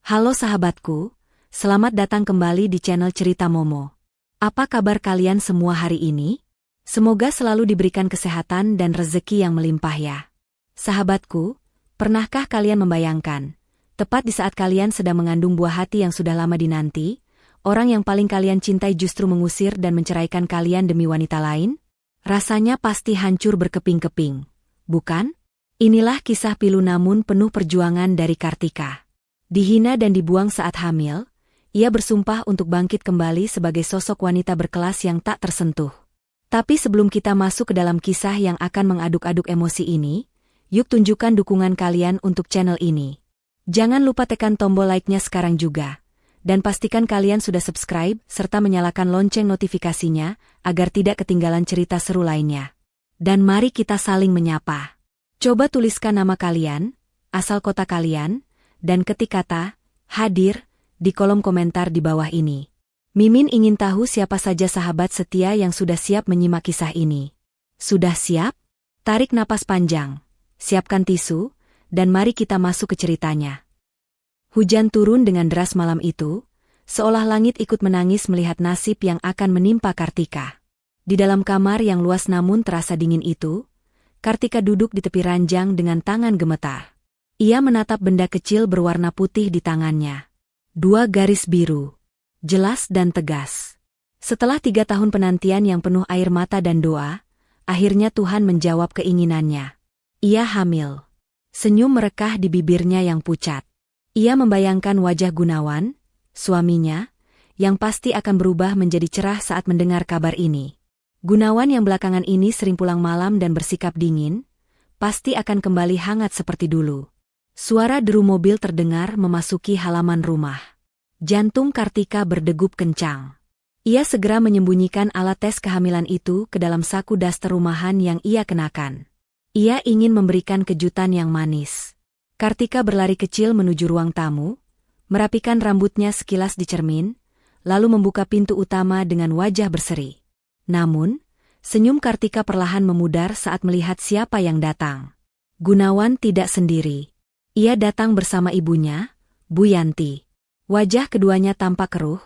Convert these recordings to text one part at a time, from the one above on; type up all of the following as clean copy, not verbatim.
Halo sahabatku, selamat datang kembali di channel Cerita Momo. Apa kabar kalian semua hari ini? Semoga selalu diberikan kesehatan dan rezeki yang melimpah ya. Sahabatku, pernahkah kalian membayangkan, tepat di saat kalian sedang mengandung buah hati yang sudah lama dinanti, orang yang paling kalian cintai justru mengusir dan menceraikan kalian demi wanita lain? Rasanya pasti hancur berkeping-keping, bukan? Inilah kisah pilu namun penuh perjuangan dari Kartika. Dihina dan dibuang saat hamil, ia bersumpah untuk bangkit kembali sebagai sosok wanita berkelas yang tak tersentuh. Tapi sebelum kita masuk ke dalam kisah yang akan mengaduk-aduk emosi ini, yuk tunjukkan dukungan kalian untuk channel ini. Jangan lupa tekan tombol like-nya sekarang juga. Dan pastikan kalian sudah subscribe serta menyalakan lonceng notifikasinya agar tidak ketinggalan cerita seru lainnya. Dan mari kita saling menyapa. Coba tuliskan nama kalian, asal kota kalian, dan ketik kata hadir di kolom komentar di bawah ini. Mimin ingin tahu siapa saja sahabat setia yang sudah siap menyimak kisah ini. Sudah siap? Tarik napas panjang, siapkan tisu, dan mari kita masuk ke ceritanya. Hujan turun dengan deras malam itu, seolah langit ikut menangis melihat nasib yang akan menimpa Kartika. Di dalam kamar yang luas namun terasa dingin itu, Kartika duduk di tepi ranjang dengan tangan gemetar. Ia menatap benda kecil berwarna putih di tangannya. 2 garis biru. Jelas dan tegas. Setelah 3 tahun penantian yang penuh air mata dan doa, akhirnya Tuhan menjawab keinginannya. Ia hamil. Senyum merekah di bibirnya yang pucat. Ia membayangkan wajah Gunawan, suaminya, yang pasti akan berubah menjadi cerah saat mendengar kabar ini. Gunawan yang belakangan ini sering pulang malam dan bersikap dingin, pasti akan kembali hangat seperti dulu. Suara deru mobil terdengar memasuki halaman rumah. Jantung Kartika berdegup kencang. Ia segera menyembunyikan alat tes kehamilan itu ke dalam saku daster rumahan yang ia kenakan. Ia ingin memberikan kejutan yang manis. Kartika berlari kecil menuju ruang tamu, merapikan rambutnya sekilas di cermin, lalu membuka pintu utama dengan wajah berseri. Namun, senyum Kartika perlahan memudar saat melihat siapa yang datang. Gunawan tidak sendiri. Ia datang bersama ibunya, Bu Yanti. Wajah keduanya tampak keruh,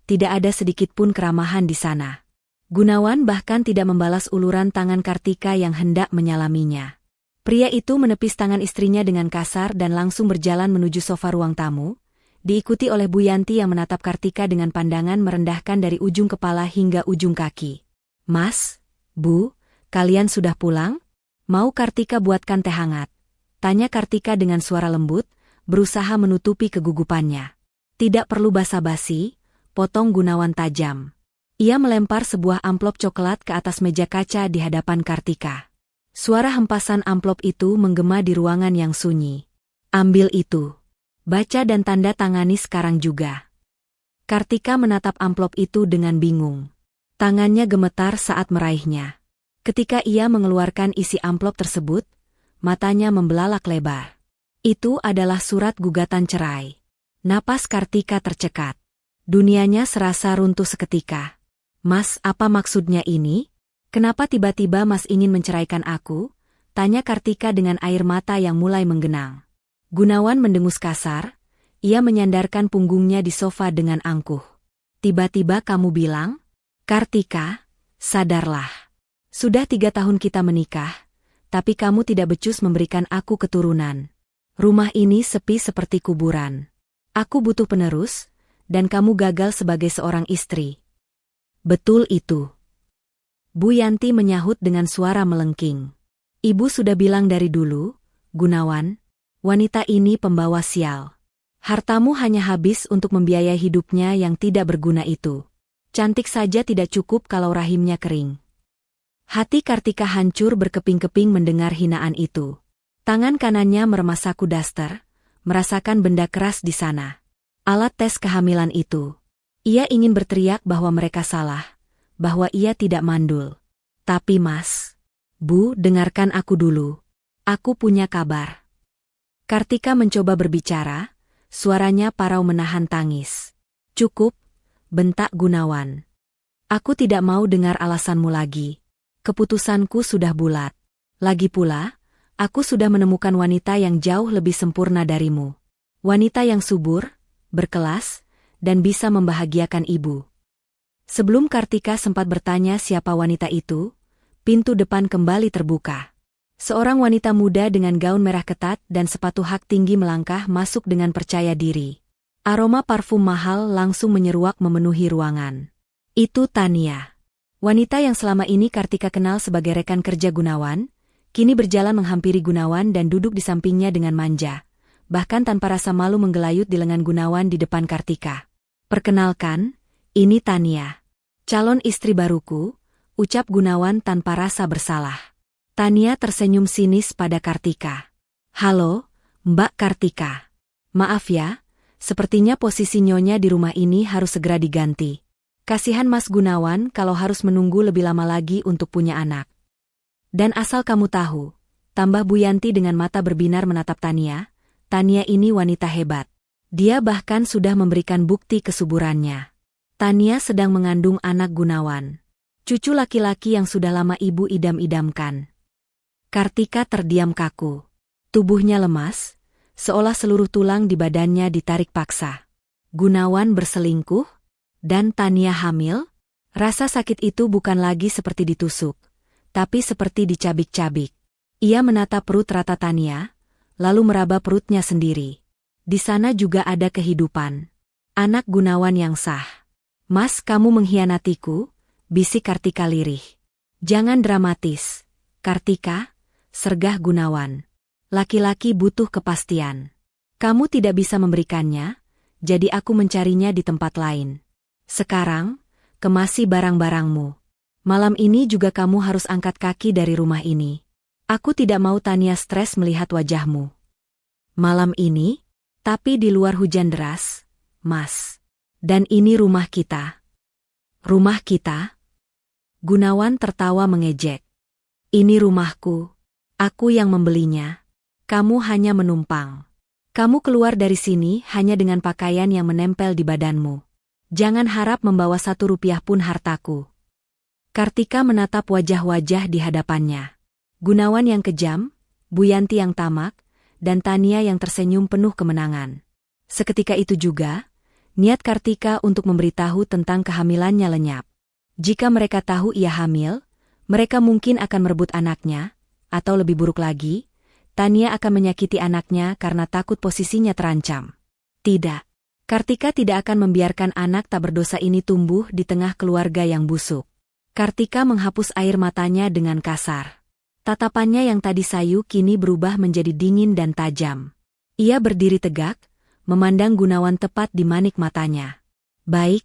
tidak ada sedikit pun keramahan di sana. Gunawan bahkan tidak membalas uluran tangan Kartika yang hendak menyalaminya. Pria itu menepis tangan istrinya dengan kasar dan langsung berjalan menuju sofa ruang tamu, diikuti oleh Bu Yanti yang menatap Kartika dengan pandangan merendahkan dari ujung kepala hingga ujung kaki. Mas, Bu, kalian sudah pulang? Mau Kartika buatkan teh hangat? Tanya Kartika dengan suara lembut, berusaha menutupi kegugupannya. Tidak perlu basa-basi, potong Gunawan tajam. Ia melempar sebuah amplop coklat ke atas meja kaca di hadapan Kartika. Suara hempasan amplop itu menggema di ruangan yang sunyi. Ambil itu. Baca dan tanda tangani sekarang juga. Kartika menatap amplop itu dengan bingung. Tangannya gemetar saat meraihnya. Ketika ia mengeluarkan isi amplop tersebut, matanya membelalak lebar. Itu adalah surat gugatan cerai. Napas Kartika tercekat. Dunianya serasa runtuh seketika. Mas, apa maksudnya ini? Kenapa tiba-tiba Mas ingin menceraikan aku? Tanya Kartika dengan air mata yang mulai menggenang. Gunawan mendengus kasar, ia menyandarkan punggungnya di sofa dengan angkuh. Tiba-tiba kamu bilang? Kartika, sadarlah. Sudah 3 tahun kita menikah, tapi kamu tidak becus memberikan aku keturunan. Rumah ini sepi seperti kuburan. Aku butuh penerus, dan kamu gagal sebagai seorang istri. Betul itu. Bu Yanti menyahut dengan suara melengking. Ibu sudah bilang dari dulu, Gunawan, wanita ini pembawa sial. Hartamu hanya habis untuk membiayai hidupnya yang tidak berguna itu. Cantik saja tidak cukup kalau rahimnya kering. Hati Kartika hancur berkeping-keping mendengar hinaan itu. Tangan kanannya meremas saku daster, merasakan benda keras di sana. Alat tes kehamilan itu. Ia ingin berteriak bahwa mereka salah, bahwa ia tidak mandul. Tapi Mas, Bu, dengarkan aku dulu. Aku punya kabar. Kartika mencoba berbicara, suaranya parau menahan tangis. Cukup, bentak Gunawan. Aku tidak mau dengar alasanmu lagi. Keputusanku sudah bulat. Lagi pula, aku sudah menemukan wanita yang jauh lebih sempurna darimu. Wanita yang subur, berkelas, dan bisa membahagiakan ibu. Sebelum Kartika sempat bertanya siapa wanita itu, pintu depan kembali terbuka. Seorang wanita muda dengan gaun merah ketat dan sepatu hak tinggi melangkah masuk dengan percaya diri. Aroma parfum mahal langsung menyeruak memenuhi ruangan. Itu Tania. Wanita yang selama ini Kartika kenal sebagai rekan kerja Gunawan, kini berjalan menghampiri Gunawan dan duduk di sampingnya dengan manja, bahkan tanpa rasa malu menggelayut di lengan Gunawan di depan Kartika. "Perkenalkan, ini Tania. Calon istri baruku," ucap Gunawan tanpa rasa bersalah. Tania tersenyum sinis pada Kartika. "Halo, Mbak Kartika. Maaf ya, sepertinya posisi nyonya di rumah ini harus segera diganti. Kasihan Mas Gunawan kalau harus menunggu lebih lama lagi untuk punya anak. Dan asal kamu tahu," tambah Bu Yanti dengan mata berbinar menatap Tania, "Tania ini wanita hebat. Dia bahkan sudah memberikan bukti kesuburannya." Tania sedang mengandung anak Gunawan, cucu laki-laki yang sudah lama ibu idam-idamkan. Kartika terdiam kaku. Tubuhnya lemas, seolah seluruh tulang di badannya ditarik paksa. Gunawan berselingkuh? Dan Tania hamil? Rasa sakit itu bukan lagi seperti ditusuk, tapi seperti dicabik-cabik. Ia menatap perut rata Tania, lalu meraba perutnya sendiri. Di sana juga ada kehidupan. Anak Gunawan yang sah. "Mas, kamu mengkhianatiku," bisik Kartika lirih. "Jangan dramatis, Kartika," sergah Gunawan. "Laki-laki butuh kepastian. Kamu tidak bisa memberikannya, jadi aku mencarinya di tempat lain. Sekarang, kemasi barang-barangmu. Malam ini juga kamu harus angkat kaki dari rumah ini. Aku tidak mau Tania stres melihat wajahmu." "Malam ini? Tapi di luar hujan deras, Mas. Dan ini rumah kita." "Rumah kita?" Gunawan tertawa mengejek. "Ini rumahku. Aku yang membelinya. Kamu hanya menumpang. Kamu keluar dari sini hanya dengan pakaian yang menempel di badanmu. Jangan harap membawa 1 rupiah pun hartaku." Kartika menatap wajah-wajah di hadapannya. Gunawan yang kejam, Bu Yanti yang tamak, dan Tania yang tersenyum penuh kemenangan. Seketika itu juga, niat Kartika untuk memberitahu tentang kehamilannya lenyap. Jika mereka tahu ia hamil, mereka mungkin akan merebut anaknya, atau lebih buruk lagi, Tania akan menyakiti anaknya karena takut posisinya terancam. Tidak. Kartika tidak akan membiarkan anak tak berdosa ini tumbuh di tengah keluarga yang busuk. Kartika menghapus air matanya dengan kasar. Tatapannya yang tadi sayu kini berubah menjadi dingin dan tajam. Ia berdiri tegak, memandang Gunawan tepat di manik matanya. "Baik,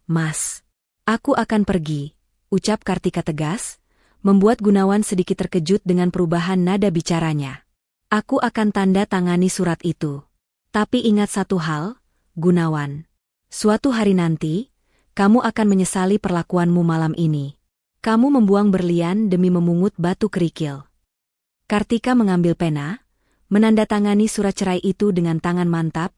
Mas. Aku akan pergi," ucap Kartika tegas, membuat Gunawan sedikit terkejut dengan perubahan nada bicaranya. "Aku akan tanda tangani surat itu. Tapi ingat satu hal, Gunawan. Suatu hari nanti, kamu akan menyesali perlakuanmu malam ini. Kamu membuang berlian demi memungut batu kerikil." Kartika mengambil pena, menandatangani surat cerai itu dengan tangan mantap,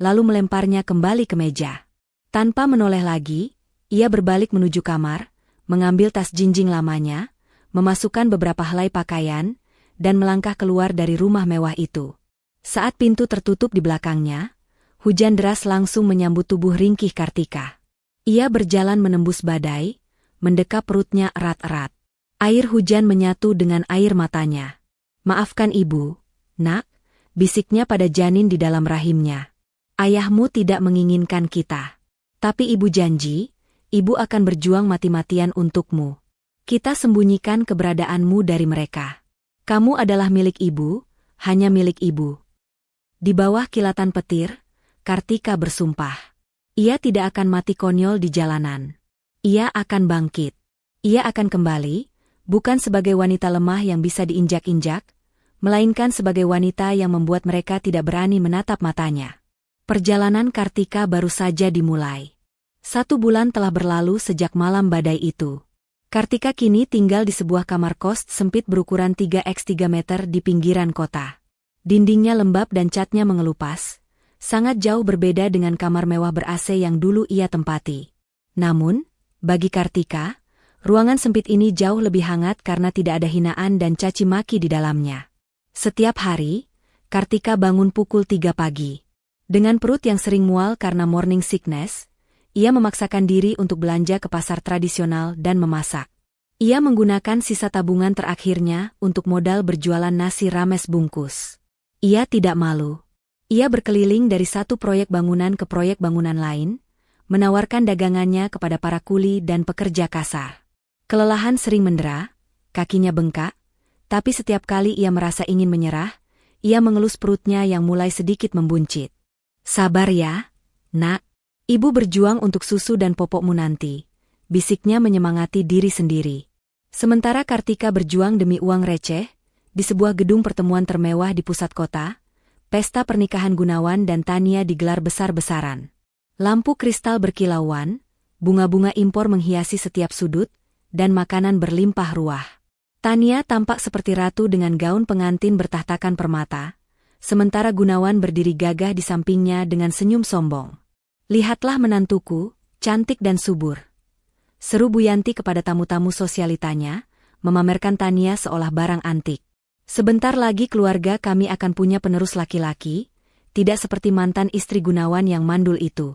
lalu melemparnya kembali ke meja. Tanpa menoleh lagi, ia berbalik menuju kamar, mengambil tas jinjing lamanya, memasukkan beberapa helai pakaian, dan melangkah keluar dari rumah mewah itu. Saat pintu tertutup di belakangnya, hujan deras langsung menyambut tubuh ringkih Kartika. Ia berjalan menembus badai, mendekap perutnya erat-erat. Air hujan menyatu dengan air matanya. "Maafkan ibu, Nak," bisiknya pada janin di dalam rahimnya. "Ayahmu tidak menginginkan kita. Tapi ibu janji, ibu akan berjuang mati-matian untukmu. Kita sembunyikan keberadaanmu dari mereka. Kamu adalah milik ibu, hanya milik ibu." Di bawah kilatan petir, Kartika bersumpah. Ia tidak akan mati konyol di jalanan. Ia akan bangkit. Ia akan kembali, bukan sebagai wanita lemah yang bisa diinjak-injak, melainkan sebagai wanita yang membuat mereka tidak berani menatap matanya. Perjalanan Kartika baru saja dimulai. 1 bulan telah berlalu sejak malam badai itu. Kartika kini tinggal di sebuah kamar kos sempit berukuran 3x3 meter di pinggiran kota. Dindingnya lembab dan catnya mengelupas, sangat jauh berbeda dengan kamar mewah ber-AC yang dulu ia tempati. Namun, bagi Kartika, ruangan sempit ini jauh lebih hangat karena tidak ada hinaan dan caci maki di dalamnya. Setiap hari, Kartika bangun pukul 3 pagi. Dengan perut yang sering mual karena morning sickness, ia memaksakan diri untuk belanja ke pasar tradisional dan memasak. Ia menggunakan sisa tabungan terakhirnya untuk modal berjualan nasi rames bungkus. Ia tidak malu. Ia berkeliling dari satu proyek bangunan ke proyek bangunan lain, menawarkan dagangannya kepada para kuli dan pekerja kasar. Kelelahan sering mendera, kakinya bengkak, tapi setiap kali ia merasa ingin menyerah, ia mengelus perutnya yang mulai sedikit membuncit. Sabar ya, nak. Ibu berjuang untuk susu dan popokmu nanti, bisiknya menyemangati diri sendiri. Sementara Kartika berjuang demi uang receh, di sebuah gedung pertemuan termewah di pusat kota, pesta pernikahan Gunawan dan Tania digelar besar-besaran. Lampu kristal berkilauan, bunga-bunga impor menghiasi setiap sudut, dan makanan berlimpah ruah. Tania tampak seperti ratu dengan gaun pengantin bertahtakan permata, sementara Gunawan berdiri gagah di sampingnya dengan senyum sombong. Lihatlah menantuku, cantik dan subur. Seru Bu Yanti kepada tamu-tamu sosialitanya, memamerkan Tania seolah barang antik. Sebentar lagi keluarga kami akan punya penerus laki-laki, tidak seperti mantan istri Gunawan yang mandul itu.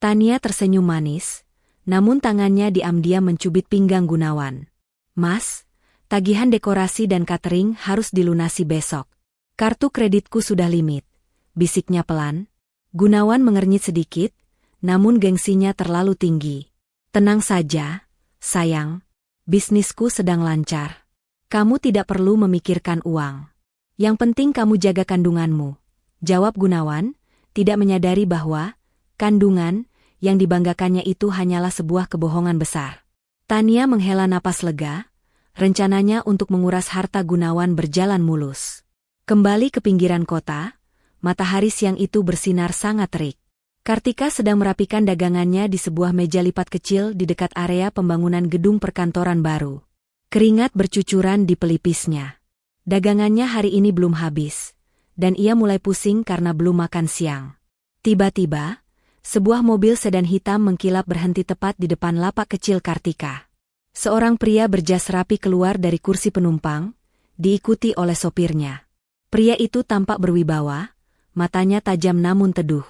Tania tersenyum manis, namun tangannya diam-diam mencubit pinggang Gunawan. Mas, tagihan dekorasi dan catering harus dilunasi besok. Kartu kreditku sudah limit, bisiknya pelan. Gunawan mengernyit sedikit, namun gengsinya terlalu tinggi. Tenang saja, sayang. Bisnisku sedang lancar. Kamu tidak perlu memikirkan uang. Yang penting kamu jaga kandunganmu, jawab Gunawan, tidak menyadari bahwa kandungan yang dibanggakannya itu hanyalah sebuah kebohongan besar. Tania menghela napas lega, rencananya untuk menguras harta Gunawan berjalan mulus. Kembali ke pinggiran kota, matahari siang itu bersinar sangat terik. Kartika sedang merapikan dagangannya di sebuah meja lipat kecil di dekat area pembangunan gedung perkantoran baru. Keringat bercucuran di pelipisnya. Dagangannya hari ini belum habis, dan ia mulai pusing karena belum makan siang. Tiba-tiba, sebuah mobil sedan hitam mengkilap berhenti tepat di depan lapak kecil Kartika. Seorang pria berjas rapi keluar dari kursi penumpang, diikuti oleh sopirnya. Pria itu tampak berwibawa, matanya tajam namun teduh.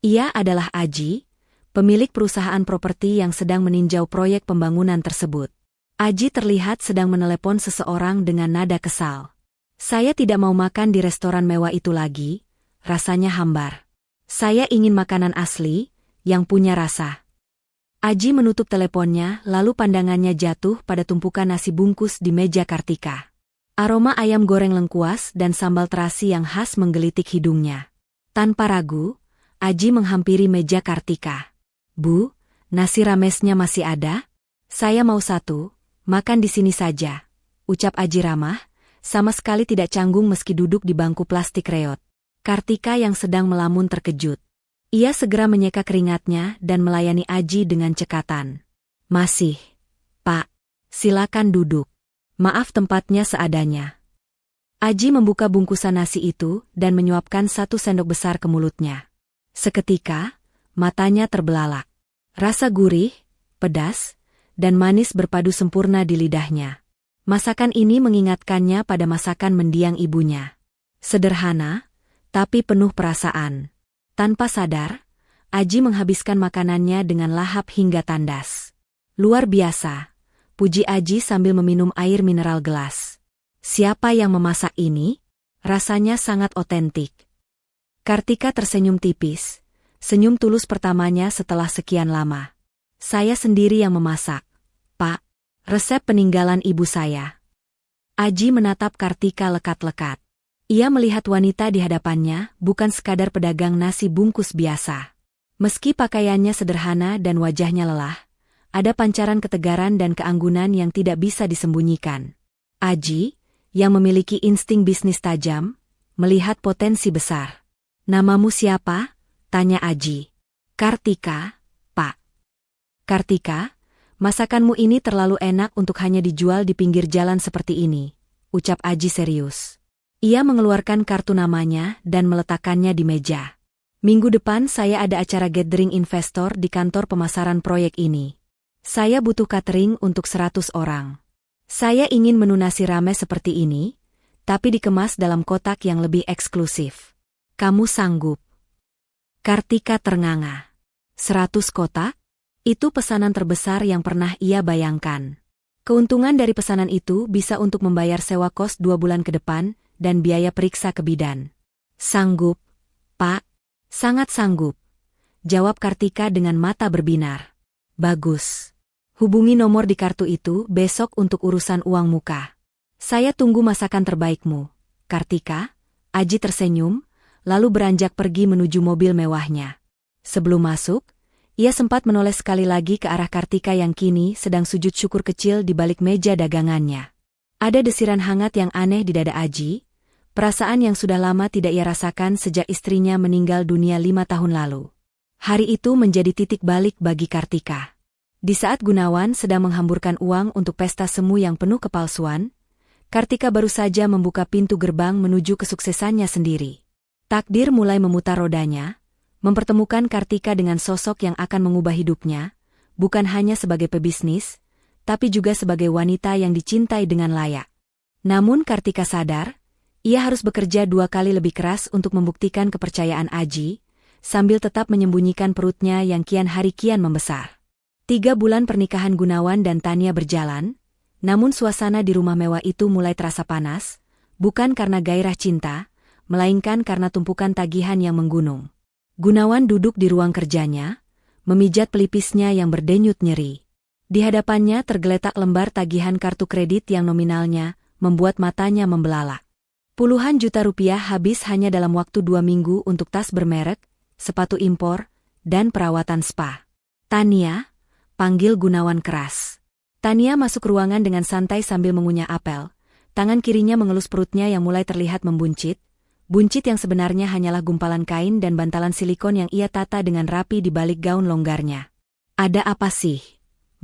Ia adalah Aji, pemilik perusahaan properti yang sedang meninjau proyek pembangunan tersebut. Aji terlihat sedang menelepon seseorang dengan nada kesal. Saya tidak mau makan di restoran mewah itu lagi, rasanya hambar. Saya ingin makanan asli, yang punya rasa. Aji menutup teleponnya lalu pandangannya jatuh pada tumpukan nasi bungkus di meja Kartika. Aroma ayam goreng lengkuas dan sambal terasi yang khas menggelitik hidungnya. Tanpa ragu, Aji menghampiri meja Kartika. Bu, nasi ramesnya masih ada? Saya mau satu, makan di sini saja, ucap Aji ramah, sama sekali tidak canggung meski duduk di bangku plastik reot. Kartika yang sedang melamun terkejut. Ia segera menyeka keringatnya dan melayani Aji dengan cekatan. Masih, Pak, silakan duduk. Maaf tempatnya seadanya. Aji membuka bungkusan nasi itu dan menyuapkan 1 sendok besar ke mulutnya. Seketika, matanya terbelalak. Rasa gurih, pedas, dan manis berpadu sempurna di lidahnya. Masakan ini mengingatkannya pada masakan mendiang ibunya. Sederhana, tapi penuh perasaan. Tanpa sadar, Aji menghabiskan makanannya dengan lahap hingga tandas. Luar biasa, puji Aji sambil meminum air mineral gelas. Siapa yang memasak ini? Rasanya sangat otentik. Kartika tersenyum tipis, senyum tulus pertamanya setelah sekian lama. Saya sendiri yang memasak, Pak. Resep peninggalan ibu saya. Aji menatap Kartika lekat-lekat. Ia melihat wanita di hadapannya bukan sekadar pedagang nasi bungkus biasa. Meski pakaiannya sederhana dan wajahnya lelah, ada pancaran ketegaran dan keanggunan yang tidak bisa disembunyikan. Aji, yang memiliki insting bisnis tajam, melihat potensi besar. Namamu siapa? Tanya Aji. Kartika, Pak. Kartika, masakanmu ini terlalu enak untuk hanya dijual di pinggir jalan seperti ini, ucap Aji serius. Ia mengeluarkan kartu namanya dan meletakkannya di meja. Minggu depan saya ada acara gathering investor di kantor pemasaran proyek ini. Saya butuh catering untuk 100 orang. Saya ingin menu nasi rames seperti ini, tapi dikemas dalam kotak yang lebih eksklusif. Kamu sanggup? Kartika ternganga. 100 kotak? Itu pesanan terbesar yang pernah ia bayangkan. Keuntungan dari pesanan itu bisa untuk membayar sewa kos 2 bulan ke depan dan biaya periksa ke bidan. Sanggup, Pak. Sangat sanggup. Jawab Kartika dengan mata berbinar. Bagus. Hubungi nomor di kartu itu besok untuk urusan uang muka. Saya tunggu masakan terbaikmu, Kartika. Aji tersenyum, lalu beranjak pergi menuju mobil mewahnya. Sebelum masuk, ia sempat menoleh sekali lagi ke arah Kartika yang kini sedang sujud syukur kecil di balik meja dagangannya. Ada desiran hangat yang aneh di dada Aji, perasaan yang sudah lama tidak ia rasakan sejak istrinya meninggal dunia 5 tahun lalu. Hari itu menjadi titik balik bagi Kartika. Di saat Gunawan sedang menghamburkan uang untuk pesta semu yang penuh kepalsuan, Kartika baru saja membuka pintu gerbang menuju kesuksesannya sendiri. Takdir mulai memutar rodanya, mempertemukan Kartika dengan sosok yang akan mengubah hidupnya, bukan hanya sebagai pebisnis, tapi juga sebagai wanita yang dicintai dengan layak. Namun Kartika sadar, ia harus bekerja 2 kali lebih keras untuk membuktikan kepercayaan Aji, sambil tetap menyembunyikan perutnya yang kian hari kian membesar. 3 bulan pernikahan Gunawan dan Tania berjalan, namun suasana di rumah mewah itu mulai terasa panas, bukan karena gairah cinta, melainkan karena tumpukan tagihan yang menggunung. Gunawan duduk di ruang kerjanya, memijat pelipisnya yang berdenyut nyeri. Di hadapannya tergeletak lembar tagihan kartu kredit yang nominalnya membuat matanya membelalak. Puluhan juta rupiah habis hanya dalam waktu 2 minggu untuk tas bermerek, sepatu impor, dan perawatan spa. Tania, panggil Gunawan keras. Tania masuk ruangan dengan santai sambil mengunyah apel. Tangan kirinya mengelus perutnya yang mulai terlihat membuncit. Buncit yang sebenarnya hanyalah gumpalan kain dan bantalan silikon yang ia tata dengan rapi di balik gaun longgarnya. Ada apa sih,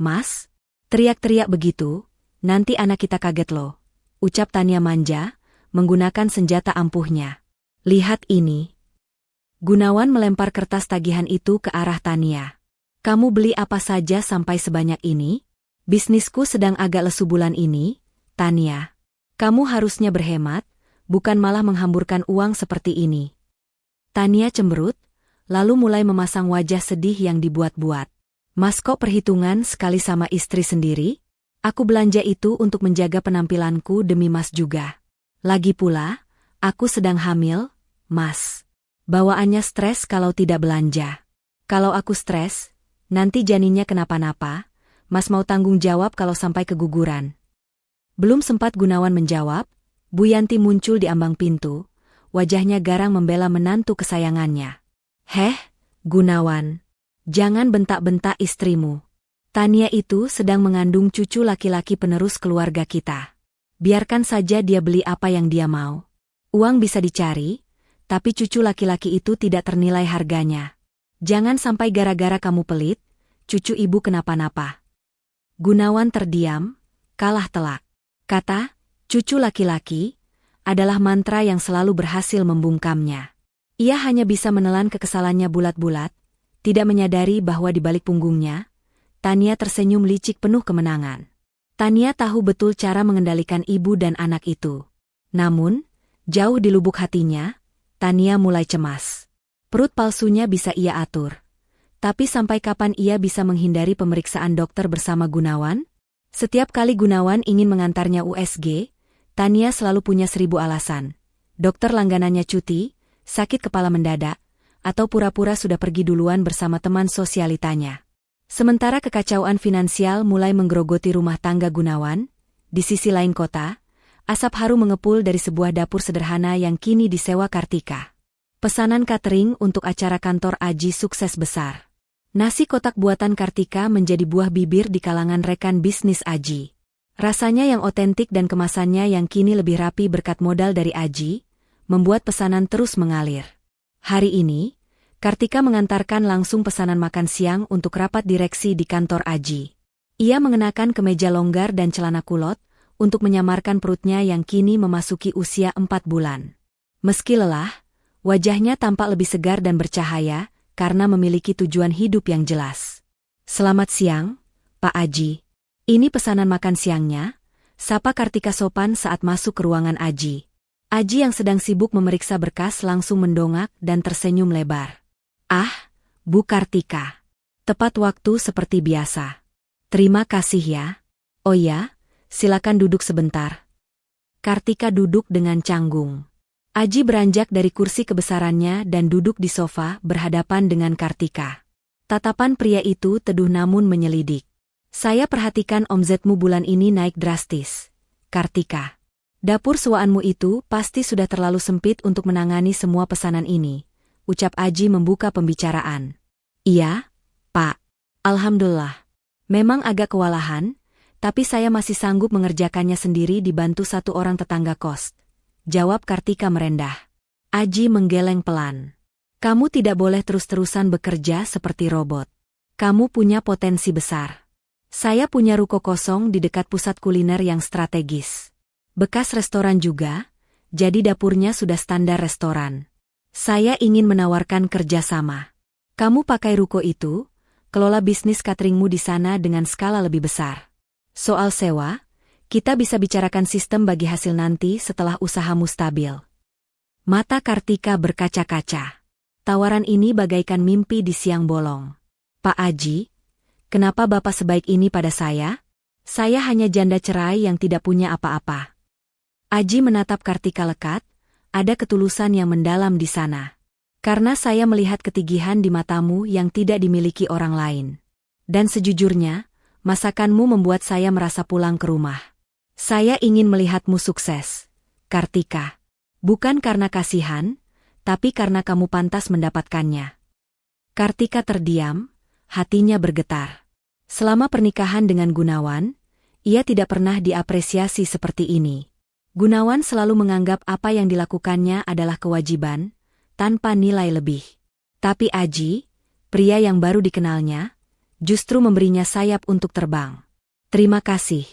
Mas? Teriak-teriak begitu, nanti anak kita kaget loh. Ucap Tania manja, menggunakan senjata ampuhnya. Lihat ini. Gunawan melempar kertas tagihan itu ke arah Tania. Kamu beli apa saja sampai sebanyak ini? Bisnisku sedang agak lesu bulan ini, Tania. Kamu harusnya berhemat, bukan malah menghamburkan uang seperti ini. Tania cemberut, lalu mulai memasang wajah sedih yang dibuat-buat. Mas kok perhitungan sekali sama istri sendiri? Aku belanja itu untuk menjaga penampilanku demi Mas juga. Lagi pula, aku sedang hamil, Mas. Bawaannya stres kalau tidak belanja. Kalau aku stres, nanti janinnya kenapa-napa, Mas mau tanggung jawab kalau sampai keguguran. Belum sempat Gunawan menjawab, Bu Yanti muncul di ambang pintu, wajahnya garang membela menantu kesayangannya. Heh, Gunawan, jangan bentak-bentak istrimu. Tania itu sedang mengandung cucu laki-laki penerus keluarga kita. Biarkan saja dia beli apa yang dia mau. Uang bisa dicari, tapi cucu laki-laki itu tidak ternilai harganya. Jangan sampai gara-gara kamu pelit, cucu ibu kenapa-napa. Gunawan terdiam, kalah telak. Kata, cucu laki-laki, adalah mantra yang selalu berhasil membungkamnya. Ia hanya bisa menelan kekesalannya bulat-bulat, tidak menyadari bahwa di balik punggungnya, Tania tersenyum licik penuh kemenangan. Tania tahu betul cara mengendalikan ibu dan anak itu. Namun, jauh di lubuk hatinya, Tania mulai cemas. Perut palsunya bisa ia atur. Tapi sampai kapan ia bisa menghindari pemeriksaan dokter bersama Gunawan? Setiap kali Gunawan ingin mengantarnya USG, Tania selalu punya 1000 alasan. Dokter langganannya cuti, sakit kepala mendadak, atau pura-pura sudah pergi duluan bersama teman sosialitanya. Sementara kekacauan finansial mulai menggerogoti rumah tangga Gunawan, di sisi lain kota, asap harum mengepul dari sebuah dapur sederhana yang kini disewa Kartika. Pesanan catering untuk acara kantor Aji sukses besar. Nasi kotak buatan Kartika menjadi buah bibir di kalangan rekan bisnis Aji. Rasanya yang otentik dan kemasannya yang kini lebih rapi berkat modal dari Aji, membuat pesanan terus mengalir. Hari ini, Kartika mengantarkan langsung pesanan makan siang untuk rapat direksi di kantor Aji. Ia mengenakan kemeja longgar dan celana kulot, untuk menyamarkan perutnya yang kini memasuki usia 4 bulan. Meski lelah, wajahnya tampak lebih segar dan bercahaya, karena memiliki tujuan hidup yang jelas. Selamat siang, Pak Aji. Ini pesanan makan siangnya, sapa Kartika sopan saat masuk ke ruangan Aji. Aji yang sedang sibuk memeriksa berkas langsung mendongak dan tersenyum lebar. Ah, Bu Kartika. Tepat waktu seperti biasa. Terima kasih ya. Oh ya, silakan duduk sebentar. Kartika duduk dengan canggung. Aji beranjak dari kursi kebesarannya dan duduk di sofa berhadapan dengan Kartika. Tatapan pria itu teduh namun menyelidik. Saya perhatikan omzetmu bulan ini naik drastis. Kartika. Dapur sewaanmu itu pasti sudah terlalu sempit untuk menangani semua pesanan ini. Ucap Aji membuka pembicaraan. Iya, Pak. Alhamdulillah. Memang agak kewalahan, tapi saya masih sanggup mengerjakannya sendiri dibantu satu orang tetangga kos. Jawab Kartika merendah. Aji menggeleng pelan. Kamu tidak boleh terus-terusan bekerja seperti robot. Kamu punya potensi besar. Saya punya ruko kosong di dekat pusat kuliner yang strategis. Bekas restoran juga, jadi dapurnya sudah standar restoran. Saya ingin menawarkan kerjasama. Kamu pakai ruko itu, kelola bisnis cateringmu di sana dengan skala lebih besar. Soal sewa, kita bisa bicarakan sistem bagi hasil nanti setelah usahamu stabil. Mata Kartika berkaca-kaca. Tawaran ini bagaikan mimpi di siang bolong. Pak Aji, kenapa Bapak sebaik ini pada saya? Saya hanya janda cerai yang tidak punya apa-apa. Aji menatap Kartika lekat, ada ketulusan yang mendalam di sana. Karena saya melihat ketigihan di matamu yang tidak dimiliki orang lain. Dan sejujurnya, masakanmu membuat saya merasa pulang ke rumah. Saya ingin melihatmu sukses, Kartika. Bukan karena kasihan, tapi karena kamu pantas mendapatkannya. Kartika terdiam, hatinya bergetar. Selama pernikahan dengan Gunawan, ia tidak pernah diapresiasi seperti ini. Gunawan selalu menganggap apa yang dilakukannya adalah kewajiban, tanpa nilai lebih. Tapi Aji, pria yang baru dikenalnya, justru memberinya sayap untuk terbang. Terima kasih,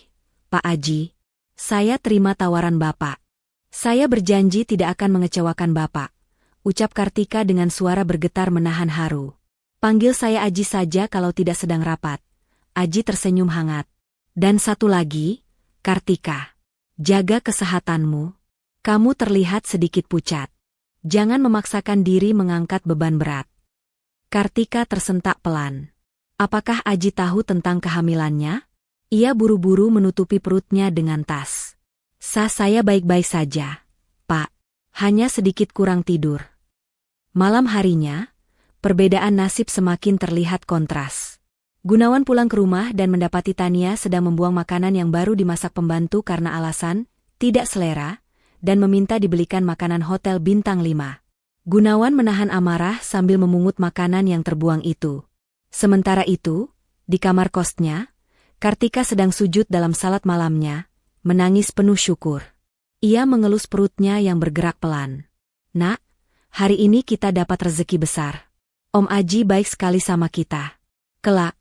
Pak Aji. Saya terima tawaran Bapak. Saya berjanji tidak akan mengecewakan Bapak. Ucap Kartika dengan suara bergetar menahan haru. Panggil saya Aji saja kalau tidak sedang rapat. Aji tersenyum hangat. Dan satu lagi, Kartika. Jaga kesehatanmu. Kamu terlihat sedikit pucat. Jangan memaksakan diri mengangkat beban berat. Kartika tersentak pelan. Apakah Aji tahu tentang kehamilannya? Ia buru-buru menutupi perutnya dengan tas. Saya baik-baik saja, Pak. Hanya sedikit kurang tidur. Malam harinya, perbedaan nasib semakin terlihat kontras. Gunawan pulang ke rumah dan mendapati Tania sedang membuang makanan yang baru dimasak pembantu karena alasan tidak selera, dan meminta dibelikan makanan hotel bintang 5. Gunawan menahan amarah sambil memungut makanan yang terbuang itu. Sementara itu, di kamar kosnya, Kartika sedang sujud dalam salat malamnya, menangis penuh syukur. Ia mengelus perutnya yang bergerak pelan. Nak, hari ini kita dapat rezeki besar. Om Aji baik sekali sama kita. Kelak,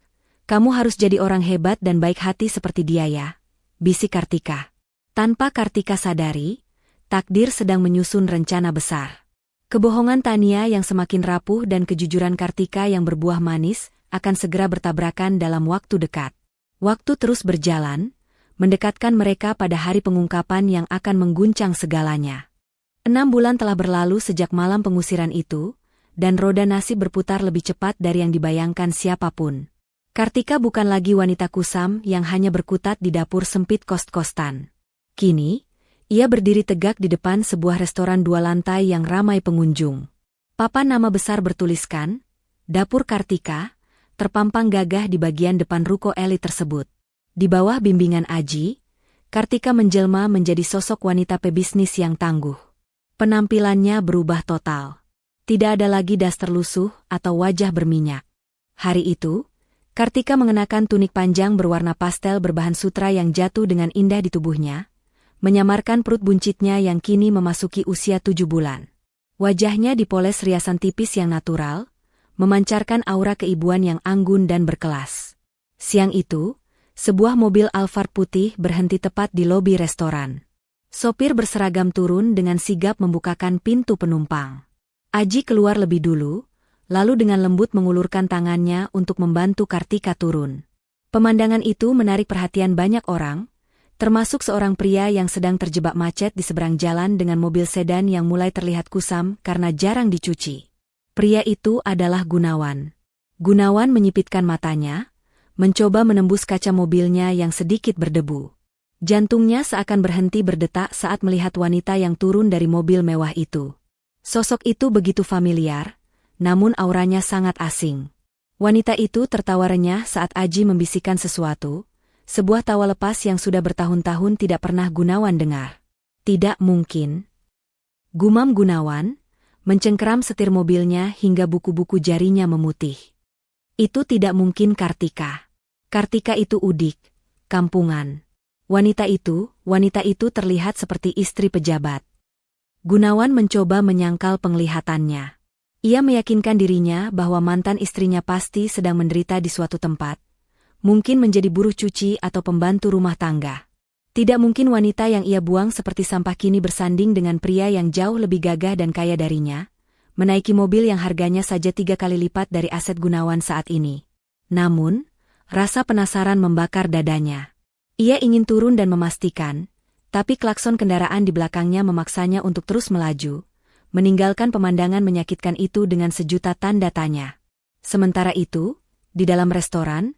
kamu harus jadi orang hebat dan baik hati seperti dia ya, bisik Kartika. Tanpa Kartika sadari, takdir sedang menyusun rencana besar. Kebohongan Tania yang semakin rapuh dan kejujuran Kartika yang berbuah manis akan segera bertabrakan dalam waktu dekat. Waktu terus berjalan, mendekatkan mereka pada hari pengungkapan yang akan mengguncang segalanya. 6 bulan telah berlalu sejak malam pengusiran itu, dan roda nasib berputar lebih cepat dari yang dibayangkan siapapun. Kartika bukan lagi wanita kusam yang hanya berkutat di dapur sempit kos-kostan. Kini, ia berdiri tegak di depan sebuah restoran 2 lantai yang ramai pengunjung. Papan nama besar bertuliskan, Dapur Kartika, terpampang gagah di bagian depan ruko elit tersebut. Di bawah bimbingan Aji, Kartika menjelma menjadi sosok wanita pebisnis yang tangguh. Penampilannya berubah total. Tidak ada lagi daster lusuh atau wajah berminyak. Hari itu, Kartika mengenakan tunik panjang berwarna pastel berbahan sutra yang jatuh dengan indah di tubuhnya, menyamarkan perut buncitnya yang kini memasuki usia 7 bulan. Wajahnya dipoles riasan tipis yang natural, memancarkan aura keibuan yang anggun dan berkelas. Siang itu, sebuah mobil Alphard putih berhenti tepat di lobi restoran. Sopir berseragam turun dengan sigap membukakan pintu penumpang. Aji keluar lebih dulu, lalu dengan lembut mengulurkan tangannya untuk membantu Kartika turun. Pemandangan itu menarik perhatian banyak orang, termasuk seorang pria yang sedang terjebak macet di seberang jalan dengan mobil sedan yang mulai terlihat kusam karena jarang dicuci. Pria itu adalah Gunawan. Gunawan menyipitkan matanya, mencoba menembus kaca mobilnya yang sedikit berdebu. Jantungnya seakan berhenti berdetak saat melihat wanita yang turun dari mobil mewah itu. Sosok itu begitu familiar, namun auranya sangat asing. Wanita itu tertawa renyah saat Aji membisikkan sesuatu, sebuah tawa lepas yang sudah bertahun-tahun tidak pernah Gunawan dengar. Tidak mungkin. Gumam Gunawan, mencengkeram setir mobilnya hingga buku-buku jarinya memutih. Itu tidak mungkin Kartika. Kartika itu udik, kampungan. Wanita itu terlihat seperti istri pejabat. Gunawan mencoba menyangkal penglihatannya. Ia meyakinkan dirinya bahwa mantan istrinya pasti sedang menderita di suatu tempat, mungkin menjadi buruh cuci atau pembantu rumah tangga. Tidak mungkin wanita yang ia buang seperti sampah kini bersanding dengan pria yang jauh lebih gagah dan kaya darinya, menaiki mobil yang harganya saja 3 kali lipat dari aset Gunawan saat ini. Namun, rasa penasaran membakar dadanya. Ia ingin turun dan memastikan, tapi klakson kendaraan di belakangnya memaksanya untuk terus melaju, meninggalkan pemandangan menyakitkan itu dengan sejuta tanda tanya. Sementara itu, di dalam restoran,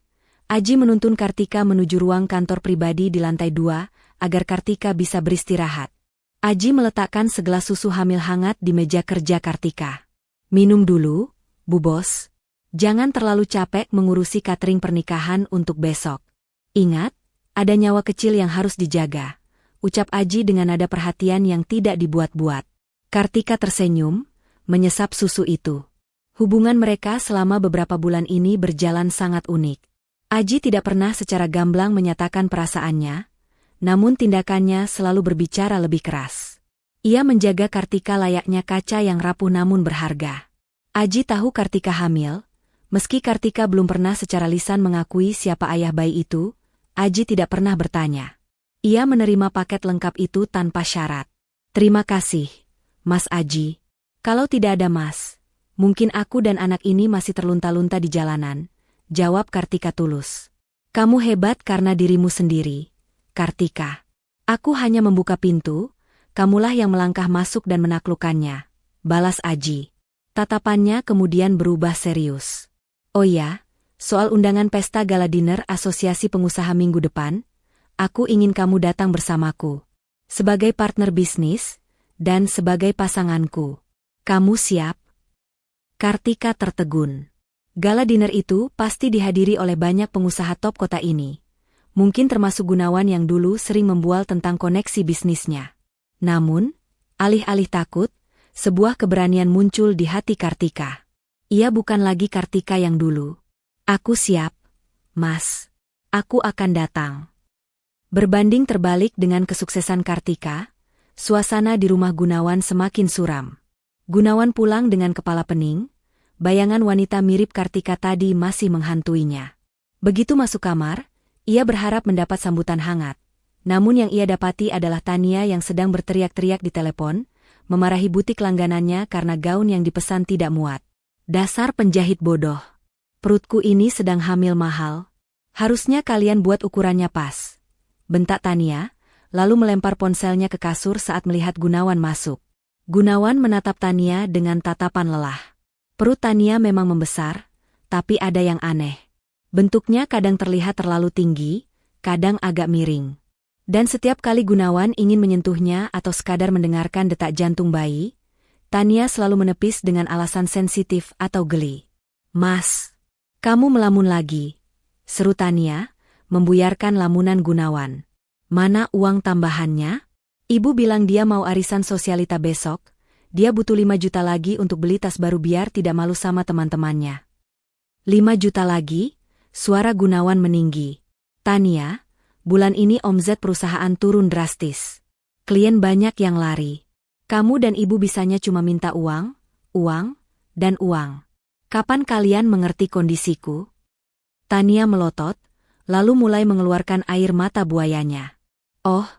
Aji menuntun Kartika menuju ruang kantor pribadi di lantai 2, agar Kartika bisa beristirahat. Aji meletakkan segelas susu hamil hangat di meja kerja Kartika. "Minum dulu, Bu Bos. Jangan terlalu capek mengurusi catering pernikahan untuk besok. Ingat, ada nyawa kecil yang harus dijaga," ucap Aji dengan nada perhatian yang tidak dibuat-buat. Kartika tersenyum, menyesap susu itu. Hubungan mereka selama beberapa bulan ini berjalan sangat unik. Aji tidak pernah secara gamblang menyatakan perasaannya, namun tindakannya selalu berbicara lebih keras. Ia menjaga Kartika layaknya kaca yang rapuh namun berharga. Aji tahu Kartika hamil, meski Kartika belum pernah secara lisan mengakui siapa ayah bayi itu, Aji tidak pernah bertanya. Ia menerima paket lengkap itu tanpa syarat. "Terima kasih, Mas Aji. Kalau tidak ada Mas, mungkin aku dan anak ini masih terlunta-lunta di jalanan," jawab Kartika tulus. "Kamu hebat karena dirimu sendiri, Kartika. Aku hanya membuka pintu, kamulah yang melangkah masuk dan menaklukkannya," balas Aji. Tatapannya kemudian berubah serius. "Oh ya, soal undangan pesta gala dinner Asosiasi Pengusaha minggu depan, aku ingin kamu datang bersamaku. Sebagai partner bisnis, dan sebagai pasanganku. Kamu siap?" Kartika tertegun. Gala dinner itu pasti dihadiri oleh banyak pengusaha top kota ini. Mungkin termasuk Gunawan yang dulu sering membual tentang koneksi bisnisnya. Namun, alih-alih takut, sebuah keberanian muncul di hati Kartika. Ia bukan lagi Kartika yang dulu. "Aku siap, Mas. Aku akan datang." Berbanding terbalik dengan kesuksesan Kartika, suasana di rumah Gunawan semakin suram. Gunawan pulang dengan kepala pening, bayangan wanita mirip Kartika tadi masih menghantuinya. Begitu masuk kamar, ia berharap mendapat sambutan hangat. Namun yang ia dapati adalah Tania yang sedang berteriak-teriak di telepon, memarahi butik langganannya karena gaun yang dipesan tidak muat. "Dasar penjahit bodoh. Perutku ini sedang hamil mahal. Harusnya kalian buat ukurannya pas," bentak Tania, lalu melempar ponselnya ke kasur saat melihat Gunawan masuk. Gunawan menatap Tania dengan tatapan lelah. Perut Tania memang membesar, tapi ada yang aneh. Bentuknya kadang terlihat terlalu tinggi, kadang agak miring. Dan setiap kali Gunawan ingin menyentuhnya atau sekadar mendengarkan detak jantung bayi, Tania selalu menepis dengan alasan sensitif atau geli. "Mas, kamu melamun lagi," seru Tania, membuyarkan lamunan Gunawan. "Mana uang tambahannya? Ibu bilang dia mau arisan sosialita besok, dia butuh 5 juta lagi untuk beli tas baru biar tidak malu sama teman-temannya." 5 juta lagi? Suara Gunawan meninggi. "Tania, bulan ini omzet perusahaan turun drastis. Klien banyak yang lari. Kamu dan ibu bisanya cuma minta uang, dan uang. Kapan kalian mengerti kondisiku?" Tania melotot, lalu mulai mengeluarkan air mata buayanya. "Oh,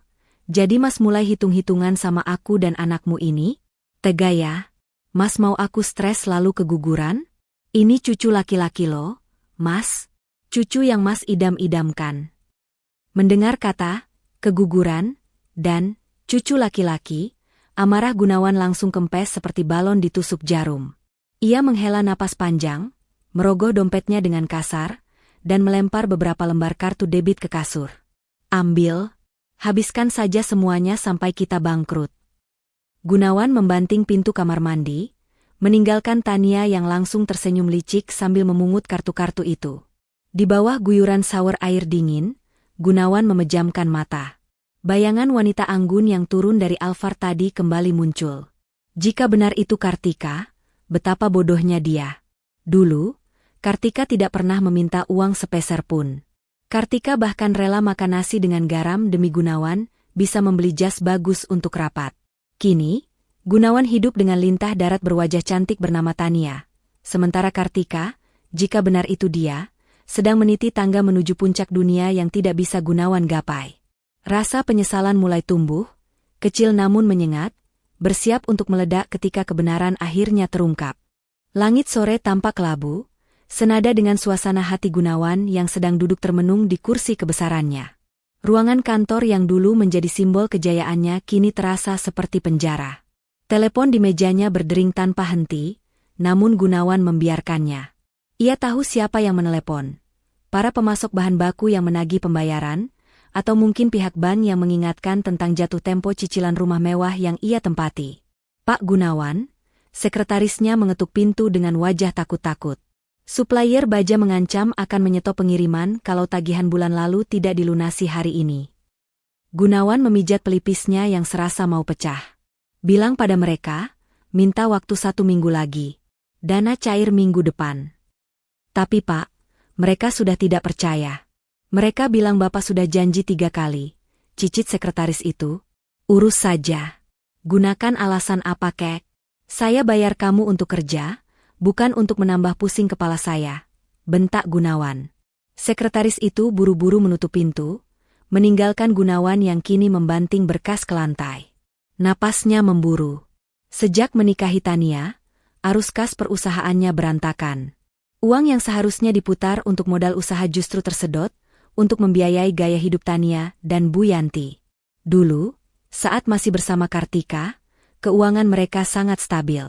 jadi Mas mulai hitung-hitungan sama aku dan anakmu ini? Tega ya? Mas mau aku stres lalu keguguran? Ini cucu laki-laki loh, Mas. Cucu yang Mas idam-idamkan." Mendengar kata keguguran dan cucu laki-laki, amarah Gunawan langsung kempes seperti balon ditusuk jarum. Ia menghela napas panjang, merogoh dompetnya dengan kasar, dan melempar beberapa lembar kartu debit ke kasur. Ambil, habiskan saja semuanya sampai kita bangkrut. Gunawan membanting pintu kamar mandi, meninggalkan Tania yang langsung tersenyum licik sambil memungut kartu-kartu itu. Di bawah guyuran shower air dingin, Gunawan memejamkan mata. Bayangan wanita anggun yang turun dari Alphard tadi kembali muncul. Jika benar itu Kartika, betapa bodohnya dia. Dulu, Kartika tidak pernah meminta uang sepeser pun. Kartika bahkan rela makan nasi dengan garam demi Gunawan bisa membeli jas bagus untuk rapat. Kini, Gunawan hidup dengan lintah darat berwajah cantik bernama Tania. Sementara Kartika, jika benar itu dia, sedang meniti tangga menuju puncak dunia yang tidak bisa Gunawan gapai. Rasa penyesalan mulai tumbuh, kecil namun menyengat, bersiap untuk meledak ketika kebenaran akhirnya terungkap. Langit sore tampak labu, senada dengan suasana hati Gunawan yang sedang duduk termenung di kursi kebesarannya. Ruangan kantor yang dulu menjadi simbol kejayaannya kini terasa seperti penjara. Telepon di mejanya berdering tanpa henti, namun Gunawan membiarkannya. Ia tahu siapa yang menelepon. Para pemasok bahan baku yang menagih pembayaran, atau mungkin pihak bank yang mengingatkan tentang jatuh tempo cicilan rumah mewah yang ia tempati. Pak Gunawan, sekretarisnya mengetuk pintu dengan wajah takut-takut. Supplier baja mengancam akan menyetop pengiriman kalau tagihan bulan lalu tidak dilunasi hari ini. Gunawan memijat pelipisnya yang serasa mau pecah. Bilang pada mereka, minta waktu 1 minggu lagi. Dana cair minggu depan. Tapi Pak, mereka sudah tidak percaya. Mereka bilang Bapak sudah janji 3 kali. Cicit sekretaris itu. Urus saja. Gunakan alasan apa kek? Saya bayar kamu untuk kerja, bukan untuk menambah pusing kepala saya, bentak Gunawan. Sekretaris itu buru-buru menutup pintu, meninggalkan Gunawan yang kini membanting berkas ke lantai. Napasnya memburu. Sejak menikahi Tania, arus kas perusahaannya berantakan. Uang yang seharusnya diputar untuk modal usaha justru tersedot, untuk membiayai gaya hidup Tania dan Bu Yanti. Dulu, saat masih bersama Kartika, keuangan mereka sangat stabil.